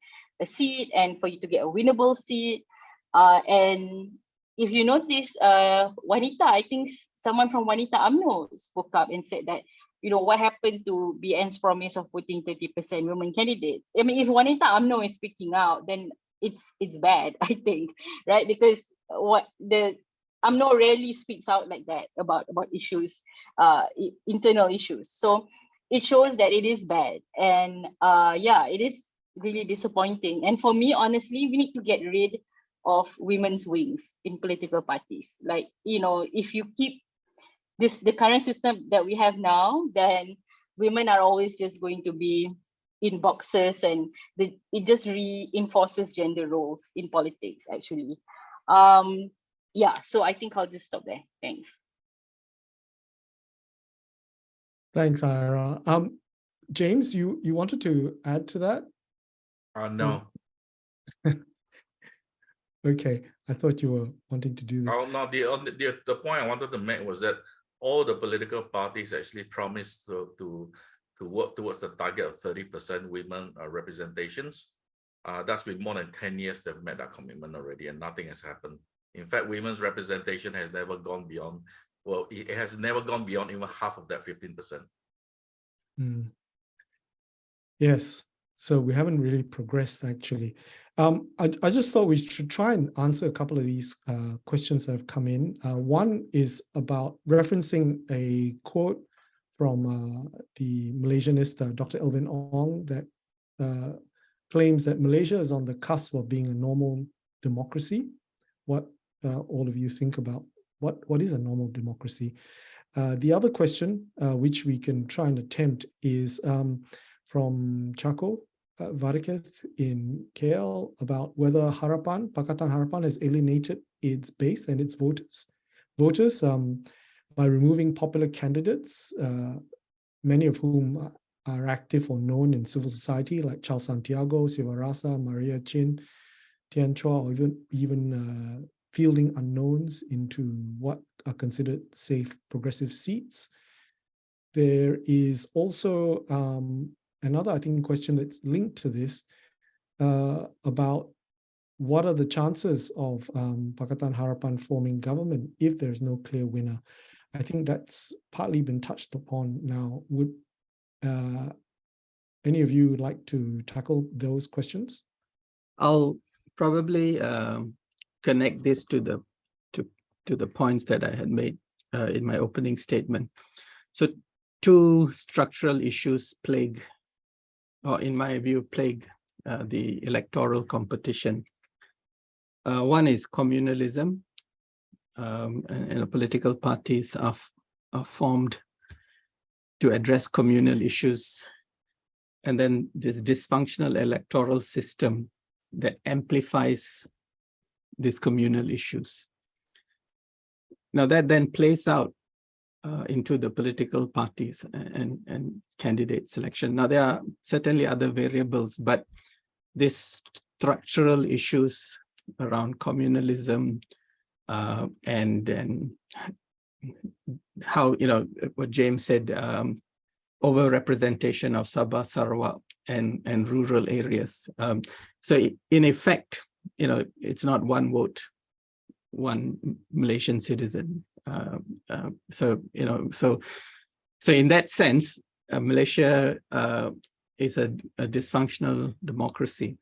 a seat and for you to get a winnable seat. And if you notice, wanita, I think someone from Wanita UMNO spoke up and said that, what happened to BN's promise of putting 30% women candidates? I mean, if Wanita UMNO is speaking out, then it's bad, I think, right? Because what the UMNO rarely speaks out like that about issues, internal issues. So it shows that it is bad, and it is really disappointing. And for me, honestly, we need to get rid of women's wings in political parties. Like, if you keep the current system that we have now, then women are always just going to be in boxes, and it just reinforces gender roles in politics, actually. So I think I'll just stop there. Thanks. Thanks, Ira. James, you wanted to add to that? No. Okay, I thought you were wanting to do this. Oh, no, the point I wanted to make was that all the political parties actually promised to work towards the target of 30% women representations. That's been more than 10 years they've met that commitment already, and nothing has happened. In fact, women's representation has never gone beyond, it has never gone beyond even half of that 15%. Yes, so we haven't really progressed, actually. I just thought we should try and answer a couple of these questions that have come in. One is about referencing a quote from the Malaysianist, Dr. Elvin Ong, that claims that Malaysia is on the cusp of being a normal democracy. What all of you think about what is a normal democracy? The other question, which we can try and attempt, is from Chaco Variketh in KL, about whether Harapan, Pakatan Harapan, has alienated its base and its voters. by removing popular candidates, many of whom are active or known in civil society, like Charles Santiago, Siva Rasa, Maria Chin, Tian Chua, or even fielding unknowns into what are considered safe progressive seats. There is also another, I think, question that's linked to this about what are the chances of Pakatan Harapan forming government if there's no clear winner. I think that's partly been touched upon now. Would any of you like to tackle those questions? I'll probably connect this to the points that I had made in my opening statement. So two structural issues plague, or in my view, plague the electoral competition. One is communalism, and political parties are formed to address communal issues. And then this dysfunctional electoral system that amplifies these communal issues. Now that then plays out into the political parties and candidate selection. Now there are certainly other variables, but these structural issues around communalism and how, what James said, over-representation of Sabah, Sarawak, and rural areas. So in effect, it's not one vote, one Malaysian citizen. So in that sense, Malaysia is a dysfunctional democracy,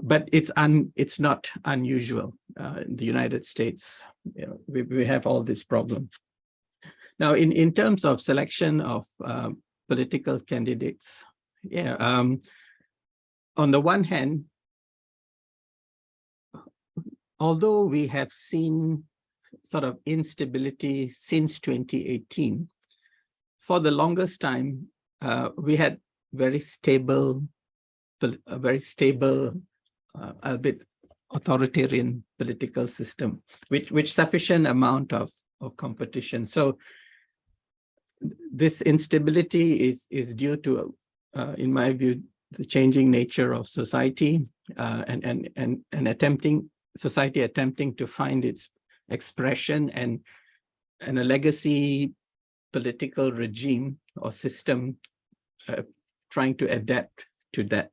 but it's not unusual. In the United States, we have all this problem. Now, in terms of selection of political candidates, on the one hand, although we have seen sort of instability since 2018, for the longest time, we had a very stable, albeit authoritarian political system, which sufficient amount of competition. So this instability is due to, in my view, the changing nature of society and society attempting to find its expression and a legacy political regime or system trying to adapt to that.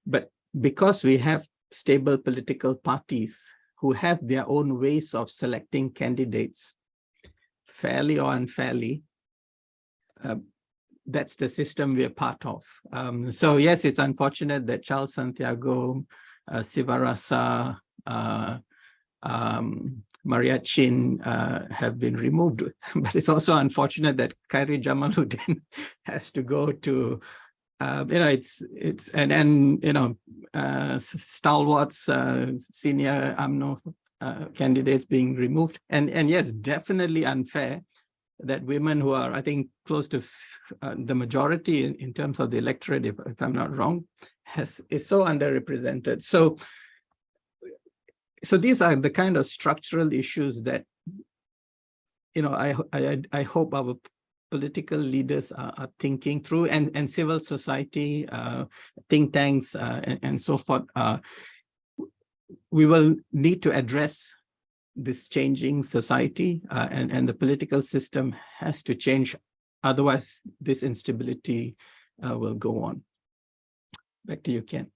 But because we have stable political parties who have their own ways of selecting candidates, fairly or unfairly, that's the system we're part of. So yes, it's unfortunate that Charles Santiago, Siva Rasa, Maria Chin have been removed, but it's also unfortunate that Khairi Jamaluddin has to go to, stalwarts, senior UMNO candidates being removed, and yes, definitely unfair that women who are, I think, close to the majority in terms of the electorate, if I'm not wrong, is so underrepresented. So these are the kind of structural issues that, I hope our political leaders are thinking through, and civil society, think tanks, and so forth. We will need to address this changing society, and the political system has to change. Otherwise, this instability will go on. Back to you, Ken.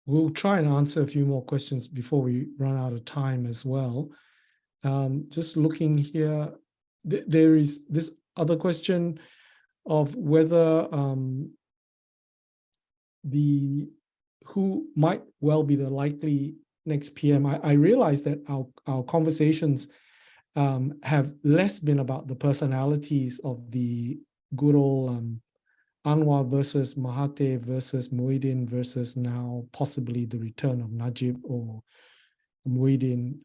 We'll try and answer a few more questions before we run out of time as well. Just looking here, there is this other question of whether who might well be the likely next PM. I realize that our conversations have less been about the personalities of the good old Anwar versus Mahathir versus Muhyiddin versus now possibly the return of Najib or Muhyiddin,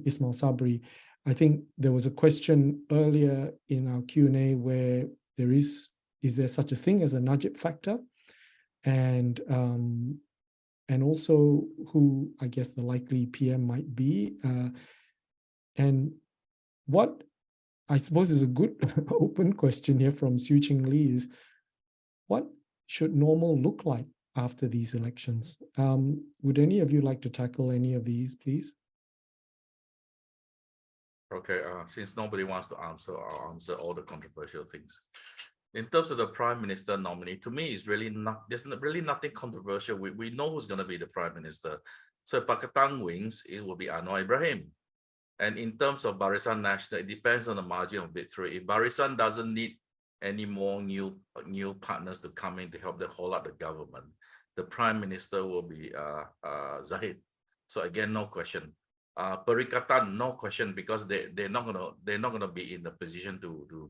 Ismail Sabri. I think there was a question earlier in our Q&A where is there such a thing as a Najib factor? And and also who I guess the likely PM might be, and what I suppose is a good open question here from Siu Ching Lee is, what should normal look like after these elections? Would any of you like to tackle any of these, please? Okay, since nobody wants to answer, I'll answer all the controversial things. In terms of the prime minister nominee, to me, it's really not, there's really nothing controversial. We know who's going to be the prime minister. So if Pakatan wins, it will be Anwar Ibrahim. And in terms of Barisan Nasional, it depends on the margin of victory. If Barisan doesn't need any more new partners to come in to help them hold up the government, the prime minister will be Zahid. So again, no question. Perikatan, no question, because they're not gonna be in the position to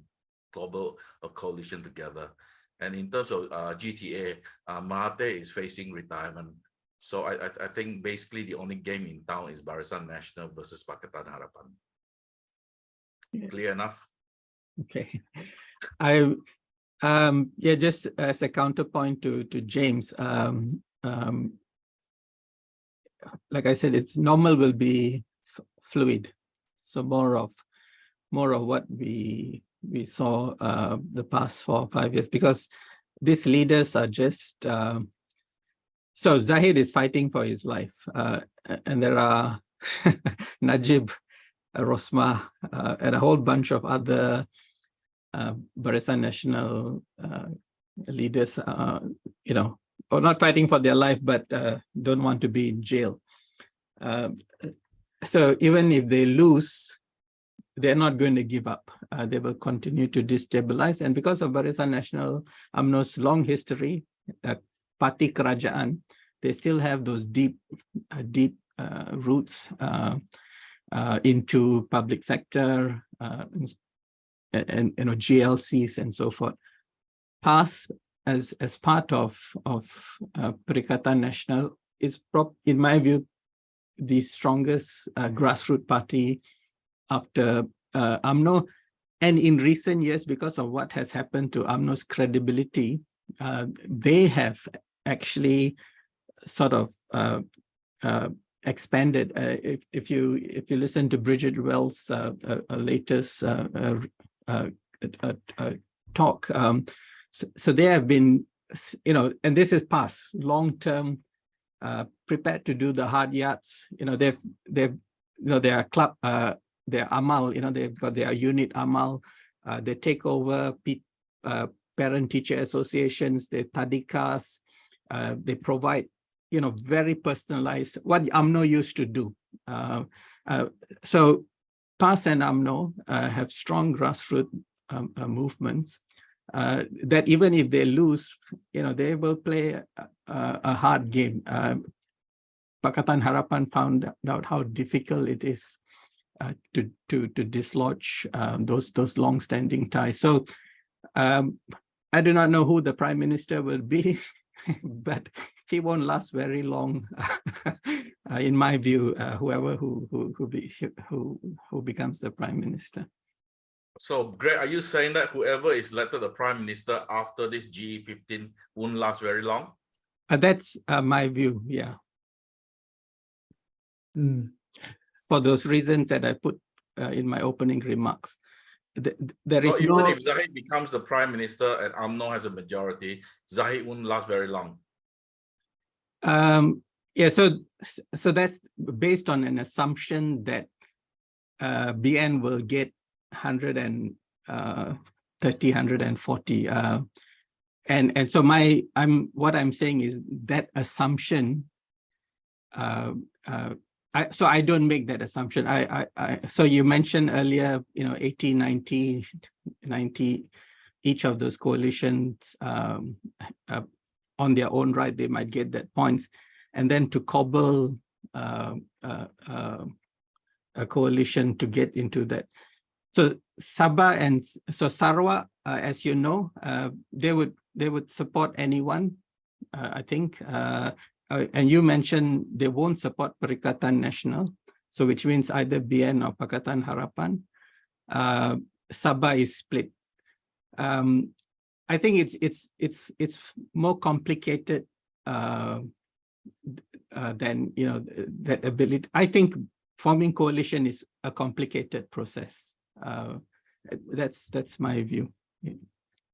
cobble a coalition together. And in terms of GTA, Mahathir is facing retirement. So I think basically the only game in town is Barisan Nasional versus Pakatan Harapan. Yeah. Clear enough? Okay. Yeah, just as a counterpoint to James, like I said, it's normal will be fluid. So more of what we saw the past 4 or 5 years, because these leaders are just so Zahid is fighting for his life, and there are Najib, Rosmah, and a whole bunch of other Barisan Nasional leaders, you know, or not fighting for their life, but don't want to be in jail. So even if they lose, they're not going to give up. They will continue to destabilize. And because of Barisan Nasional, UMNO's long history, Parti Kerajaan, they still have those deep roots into public sector and you know, GLCs and so forth. PAS as part of Perikatan Nasional is, in my view, the strongest grassroots party after UMNO. And in recent years, because of what has happened to UMNO's credibility, they have actually sort of expanded. If you listen to Bridget Wells' latest talk, so they have been, you know, and this is past long-term, prepared to do the hard yards. You know, they've you know, their club, their Amal, you know, they've got their unit Amal. They take over parent-teacher associations, their tadikas. They provide, you know, very personalized, what UMNO used to do. So PAS and UMNO have strong grassroots movements that even if they lose, you know, they will play a hard game. Pakatan Harapan found out how difficult it is to dislodge those long-standing ties. So I do not know who the prime minister will be, but he won't last very long, in my view. Whoever who becomes the prime minister. So, Greg, are you saying that whoever is elected the prime minister after this GE15 won't last very long? That's my view. Yeah. For those reasons that I put in my opening remarks. There is even if Zahid becomes the prime minister and UMNO has a majority, Zahid won't last very long. Yeah, so that's based on an assumption that BN will get 130, 140, and so what I'm saying is that assumption. So I don't make that assumption. So you mentioned earlier, you know, 80, 90, each of those coalitions on their own right, they might get that points, and then to cobble a coalition to get into that. So Sabah and so Sarawak, as you know, they would support anyone, I think. And you mentioned they won't support Perikatan Nasional, so which means either BN or Pakatan Harapan. Sabah is split. I think it's more complicated then that ability. I think forming coalition is a complicated process. That's my view.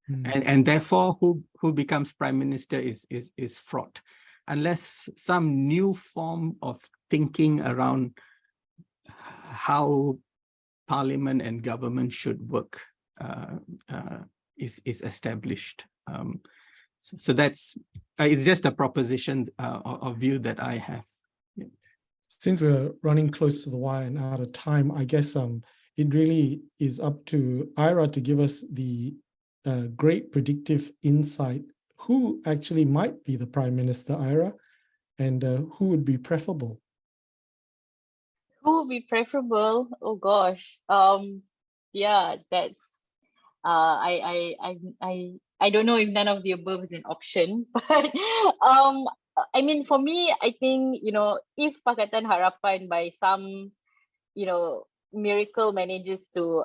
And therefore, who becomes prime minister is fraught, unless some new form of thinking around how parliament and government should work is established. So that's it's just a proposition or view that I have. Yeah. Since we're running close to the wire and out of time, I guess it really is up to Ira to give us the great predictive insight. Who actually might be the Prime Minister, Ira, and who would be preferable? Who would be preferable? Oh gosh. Yeah, that's I don't know if none of the above is an option, but I mean, for me, I think, if Pakatan Harapan by some, miracle manages to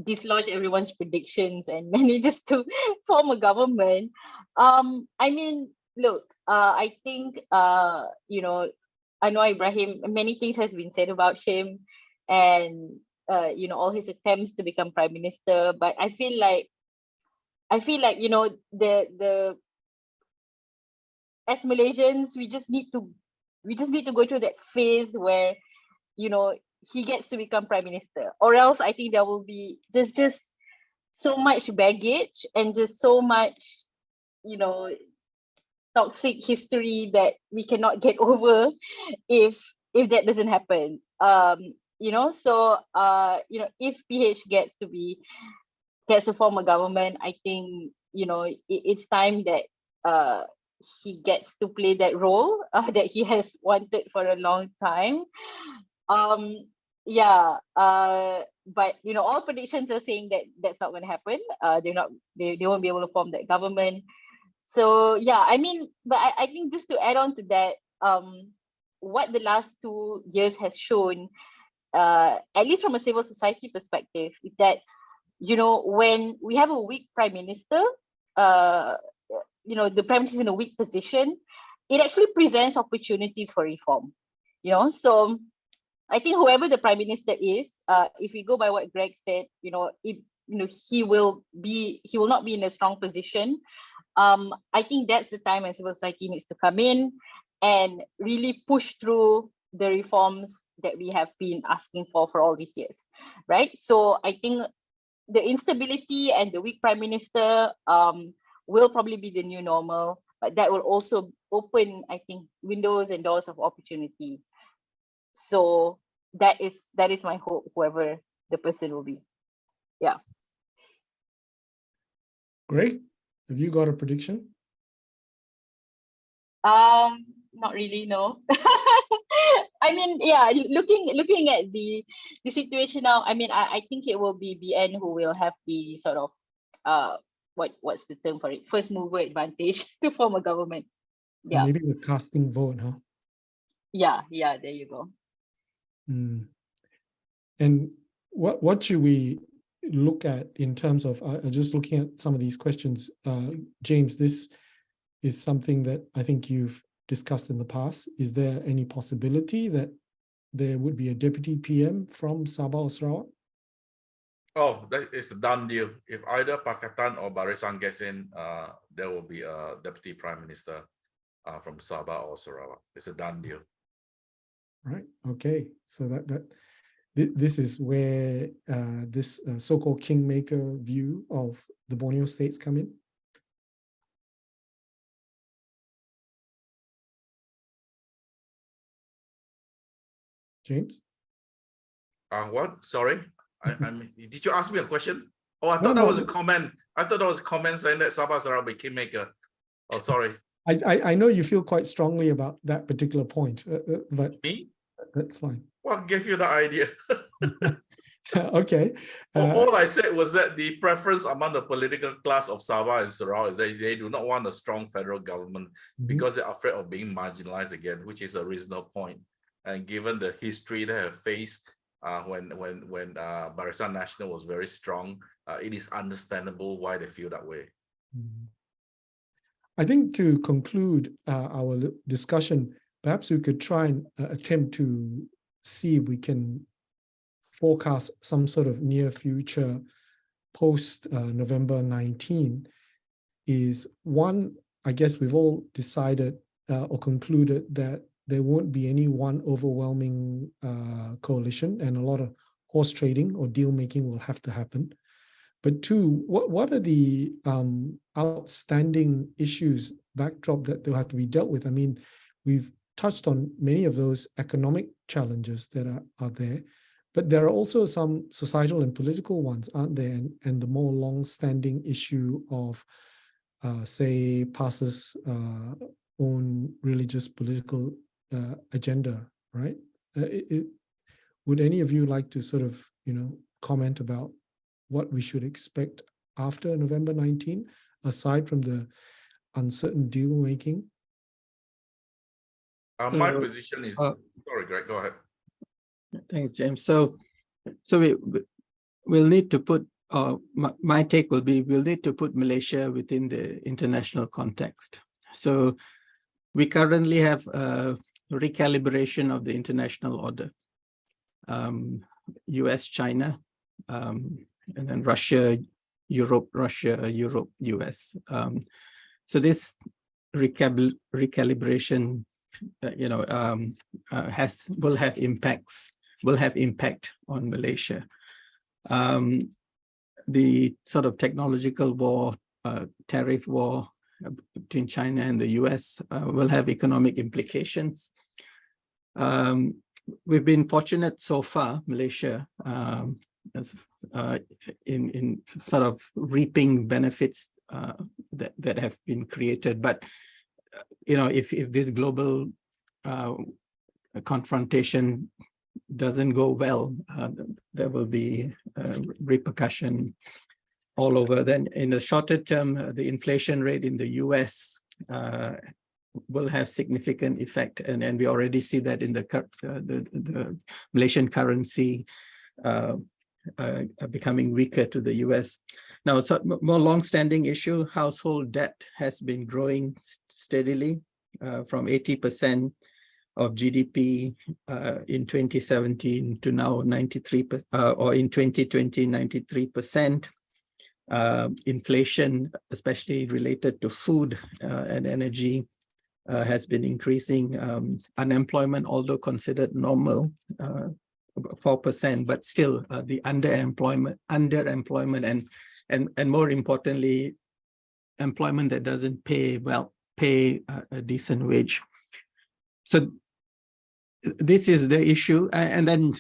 dislodge everyone's predictions and manages to form a government, I mean, look, I think, Anwar Ibrahim, many things has been said about him and, all his attempts to become prime minister, but I feel like, the as Malaysians, we just need to go through that phase where, he gets to become prime minister, or else I think there will be just so much baggage and just so much, toxic history that we cannot get over if that doesn't happen. So if PH gets to form a government, I think, it's time that he gets to play that role that he has wanted for a long time. But all predictions are saying that that's not going to happen. They won't be able to form that government. So yeah, I mean, but I think just to add on to that, what the last 2 years has shown, at least from a civil society perspective, is that, when we have a weak prime minister, the prime minister is in a weak position, it actually presents opportunities for reform. So I think whoever the prime minister is, if we go by what Greg said, he will not be in a strong position. I think that's the time when civil society needs to come in and really push through the reforms that we have been asking for all these years, right? So I think the instability and the weak prime minister will probably be the new normal, but that will also open, I think, windows and doors of opportunity. So that is my hope, whoever the person will be. Yeah. Great. Have you got a prediction? Not really, no. I mean, yeah, looking at the situation now, I mean, I think it will be BN who will have the sort of what's the term for it? First mover advantage to form a government. Yeah. Maybe the casting vote, huh? Yeah, there you go. And what should we look at in terms of just looking at some of these questions? James, this is something that I think you've discussed in the past. Is there any possibility that there would be a deputy PM from Sabah or Sarawak? Oh, that is a done deal. If either Pakatan or Barisan gets in, there will be a deputy prime minister from Sabah or Sarawak. It's a done deal. Right. Okay. So this is where this so-called kingmaker view of the Borneo states come in. James? What? Sorry. Did you ask me a question? Oh, I thought that was a comment. I thought that was a comment saying that Sabah Sarawak be kingmaker. Oh, sorry. I know you feel quite strongly about that particular point, but me? That's fine. What gave you the idea? Okay. All I said was that the preference among the political class of Sabah and Sarawak is that they do not want a strong federal government because they're afraid of being marginalized again, which is a reasonable point. And given the history they have faced when Barisan Nasional was very strong, it is understandable why they feel that way. I think to conclude our discussion, perhaps we could try and attempt to see if we can forecast some sort of near future post November 19. Is one, I guess we've all decided or concluded that there won't be any one overwhelming coalition, and a lot of horse trading or deal making will have to happen. But two, what are the outstanding issues backdrop that they'll have to be dealt with? I mean, we've touched on many of those economic challenges that are there, but there are also some societal and political ones, aren't there? And the more long-standing issue of, say, PAS's own religious political agenda, right? Would any of you like to sort of, comment about what we should expect after November 19, aside from the uncertain deal making? My position is, sorry, Greg, go ahead. Thanks, James. So we'll need to put, my take will be, we'll need to put Malaysia within the international context. So we currently have a recalibration of the international order. US, China, and then Russia, Europe, US. So this recalibration, will have impact on Malaysia. The sort of technological war, tariff war between China and the US will have economic implications. We've been fortunate so far, Malaysia, in sort of reaping benefits that have been created. But if this global confrontation doesn't go well, there will be repercussion all over. Then in the shorter term, the inflation rate in the US will have significant effect, and we already see that in the Malaysian currency becoming weaker to the US. Now, it's a more long-standing issue. Household debt has been growing steadily from 80% of GDP in 2017 to now 93%, or in 2020, 93%. Inflation, especially related to food and energy, has been increasing. Unemployment, although considered normal, 4%, but still the underemployment, and more importantly, employment that doesn't pay a decent wage. So this is the issue, and then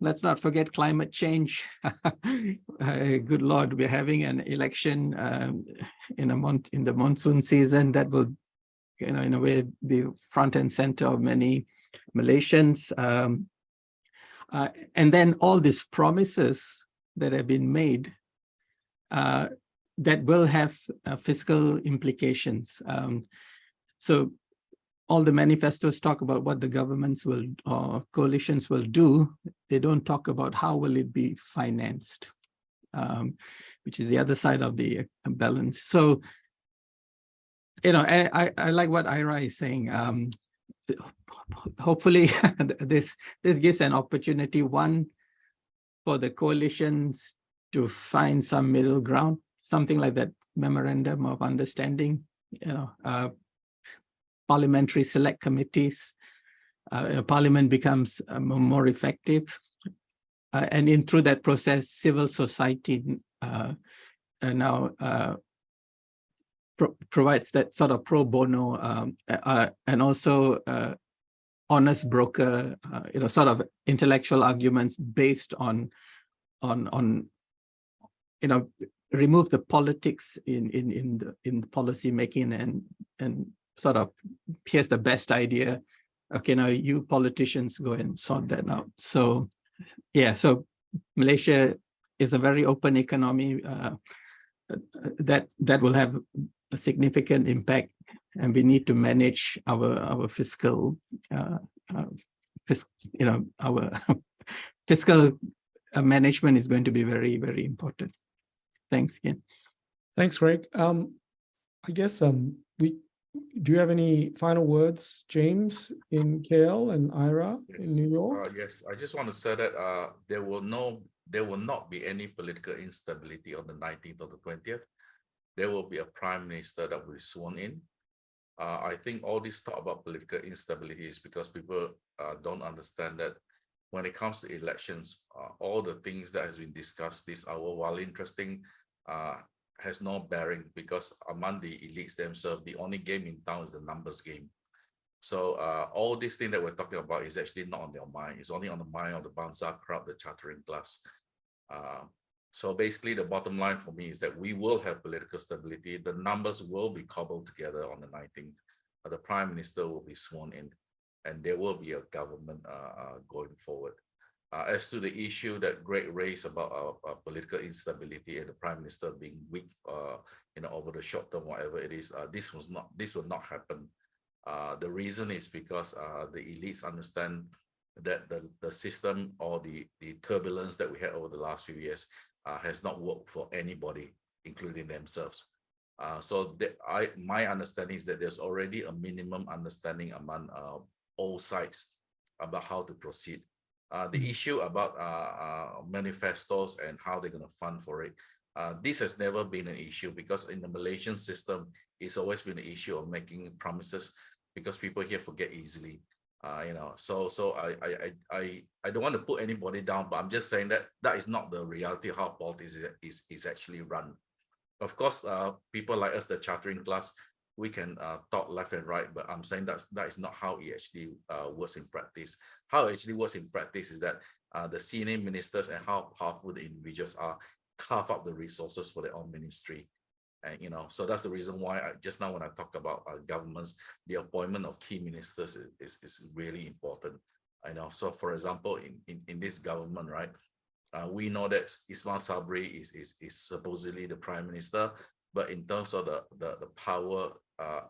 let's not forget climate change. Good Lord, we're having an election in the monsoon season that will, in a way, be front and center of many Malaysians. And then all these promises that have been made that will have fiscal implications. So all the manifestos talk about what the governments will or coalitions will do. They don't talk about how will it be financed, which is the other side of the balance. So, I like what Ira is saying. Hopefully this gives an opportunity, one, for the coalitions to find some middle ground, something like that memorandum of understanding, parliamentary select committees, parliament becomes more effective, and through that process, civil society now provides that sort of pro bono and also honest broker, sort of intellectual arguments based on remove the politics in the policy making and sort of here's the best idea. Okay, now you politicians go and sort that out. So yeah, so Malaysia is a very open economy that will have a significant impact, and we need to manage our fiscal, our fiscal management is going to be very, very important. Thanks, Ken. Thanks, Greg. I guess do you have any final words, James, in KL and Ira in New York? Yes, I just want to say that there will not be any political instability on the 19th or the 20th. There will be a prime minister that will be sworn in. I think all this talk about political instability is because people don't understand that when it comes to elections, all the things that has been discussed this hour, while interesting, has no bearing, because among the elites themselves, the only game in town is the numbers game. So all these things that we're talking about is actually not on their mind. It's only on the mind of the Bangsa crowd, the chartering class. So basically, the bottom line for me is that we will have political stability. The numbers will be cobbled together on the 19th. The prime minister will be sworn in, and there will be a government going forward. As to the issue that Greg raised about political instability and the prime minister being weak, over the short term, whatever it is, this will not happen. The reason is because the elites understand that the system or the turbulence that we had over the last few years has not worked for anybody, including themselves. So my understanding is that there's already a minimum understanding among all sides about how to proceed. The issue about manifestos and how they're going to fund for it, this has never been an issue, because in the Malaysian system, it's always been an issue of making promises, because people here forget easily. So I don't want to put anybody down, but I'm just saying that that is not the reality of how politics is actually run. Of course, people like us, the chartering class, we can talk left and right, but I'm saying that is not how it actually works in practice. How it actually works in practice is that the senior ministers and how powerful the individuals are carve up the resources for their own ministry. And, so that's the reason why just now when I talk about governments, the appointment of key ministers is really important. So for example, in this government, right, we know that Ismail Sabri is supposedly the prime minister, but in terms of the power,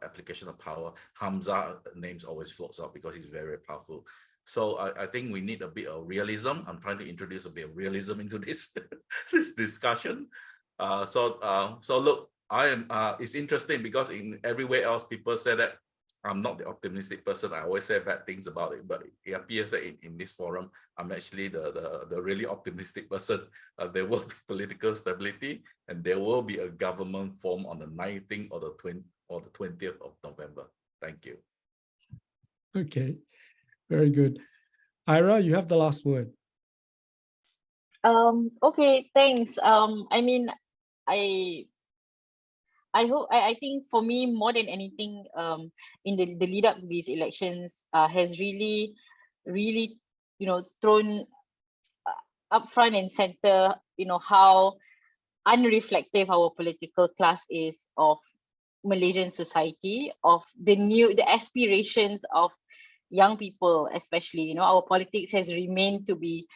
application of power, Hamza names always floats up because he's very powerful. So I think we need a bit of realism. I'm trying to introduce a bit of realism into this this discussion. So look, I am. It's interesting because in everywhere else, people say that I'm not the optimistic person. I always say bad things about it, but it appears that in this forum, I'm actually the really optimistic person. There will be political stability, and there will be a government formed on the 19th or the 20th of November. Thank you. Okay, very good. Ira, you have the last word. Okay, thanks. I think for me, more than anything, in the lead up to these elections, has really, thrown up front and center, how unreflective our political class is of Malaysian society, of the aspirations of young people, especially. Our politics has remained to be,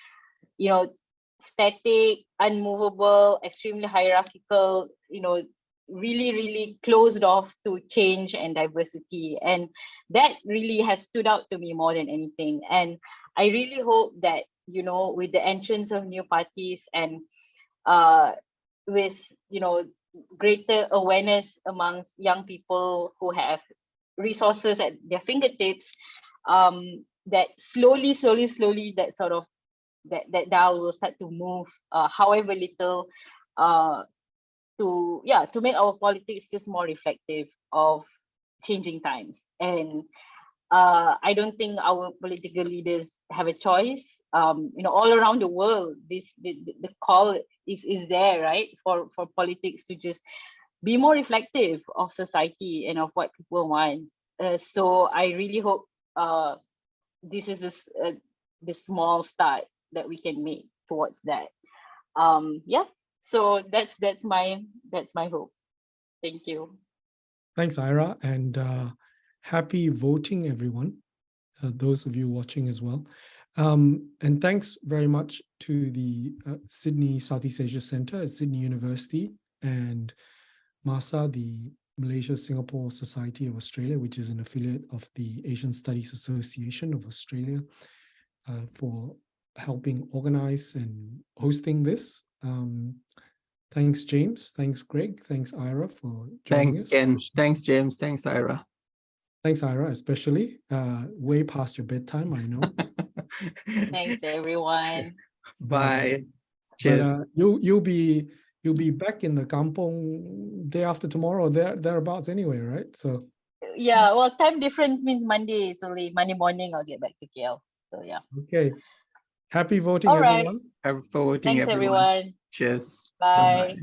static, unmovable, extremely hierarchical, really closed off to change and diversity. And that really has stood out to me more than anything. And I really hope that, with the entrance of new parties and with, greater awareness amongst young people who have resources at their fingertips, that slowly that sort of that dial will start to move, however little, to make our politics just more reflective of changing times. And I don't think our political leaders have a choice. All around the world, the call is there, right, for politics to just be more reflective of society and of what people want. So I really hope this is the small start that we can make towards that. So that's my hope. Thank you. Thanks, Ira, and happy voting, everyone. Those of you watching as well. And thanks very much to the Sydney Southeast Asia Centre at Sydney University and MASSA, the Malaysia-Singapore Society of Australia, which is an affiliate of the Asian Studies Association of Australia, for helping organize and hosting this. Thanks, James. Thanks, Greg. Thanks, Ira, for joining Thanks, us. Ken. Thanks, James. Thanks, Ira. Thanks, Ira, especially. Way past your bedtime, I know. Thanks, everyone. Bye. But Cheers. you'll be back in the kampong day after tomorrow, thereabouts anyway, right? So Yeah, well, time difference means Monday. So Monday morning, I'll get back to KL. So yeah. okay. Happy voting, All right. everyone. Happy voting, Thanks, everyone. everyone. Cheers. Bye. Bye-bye.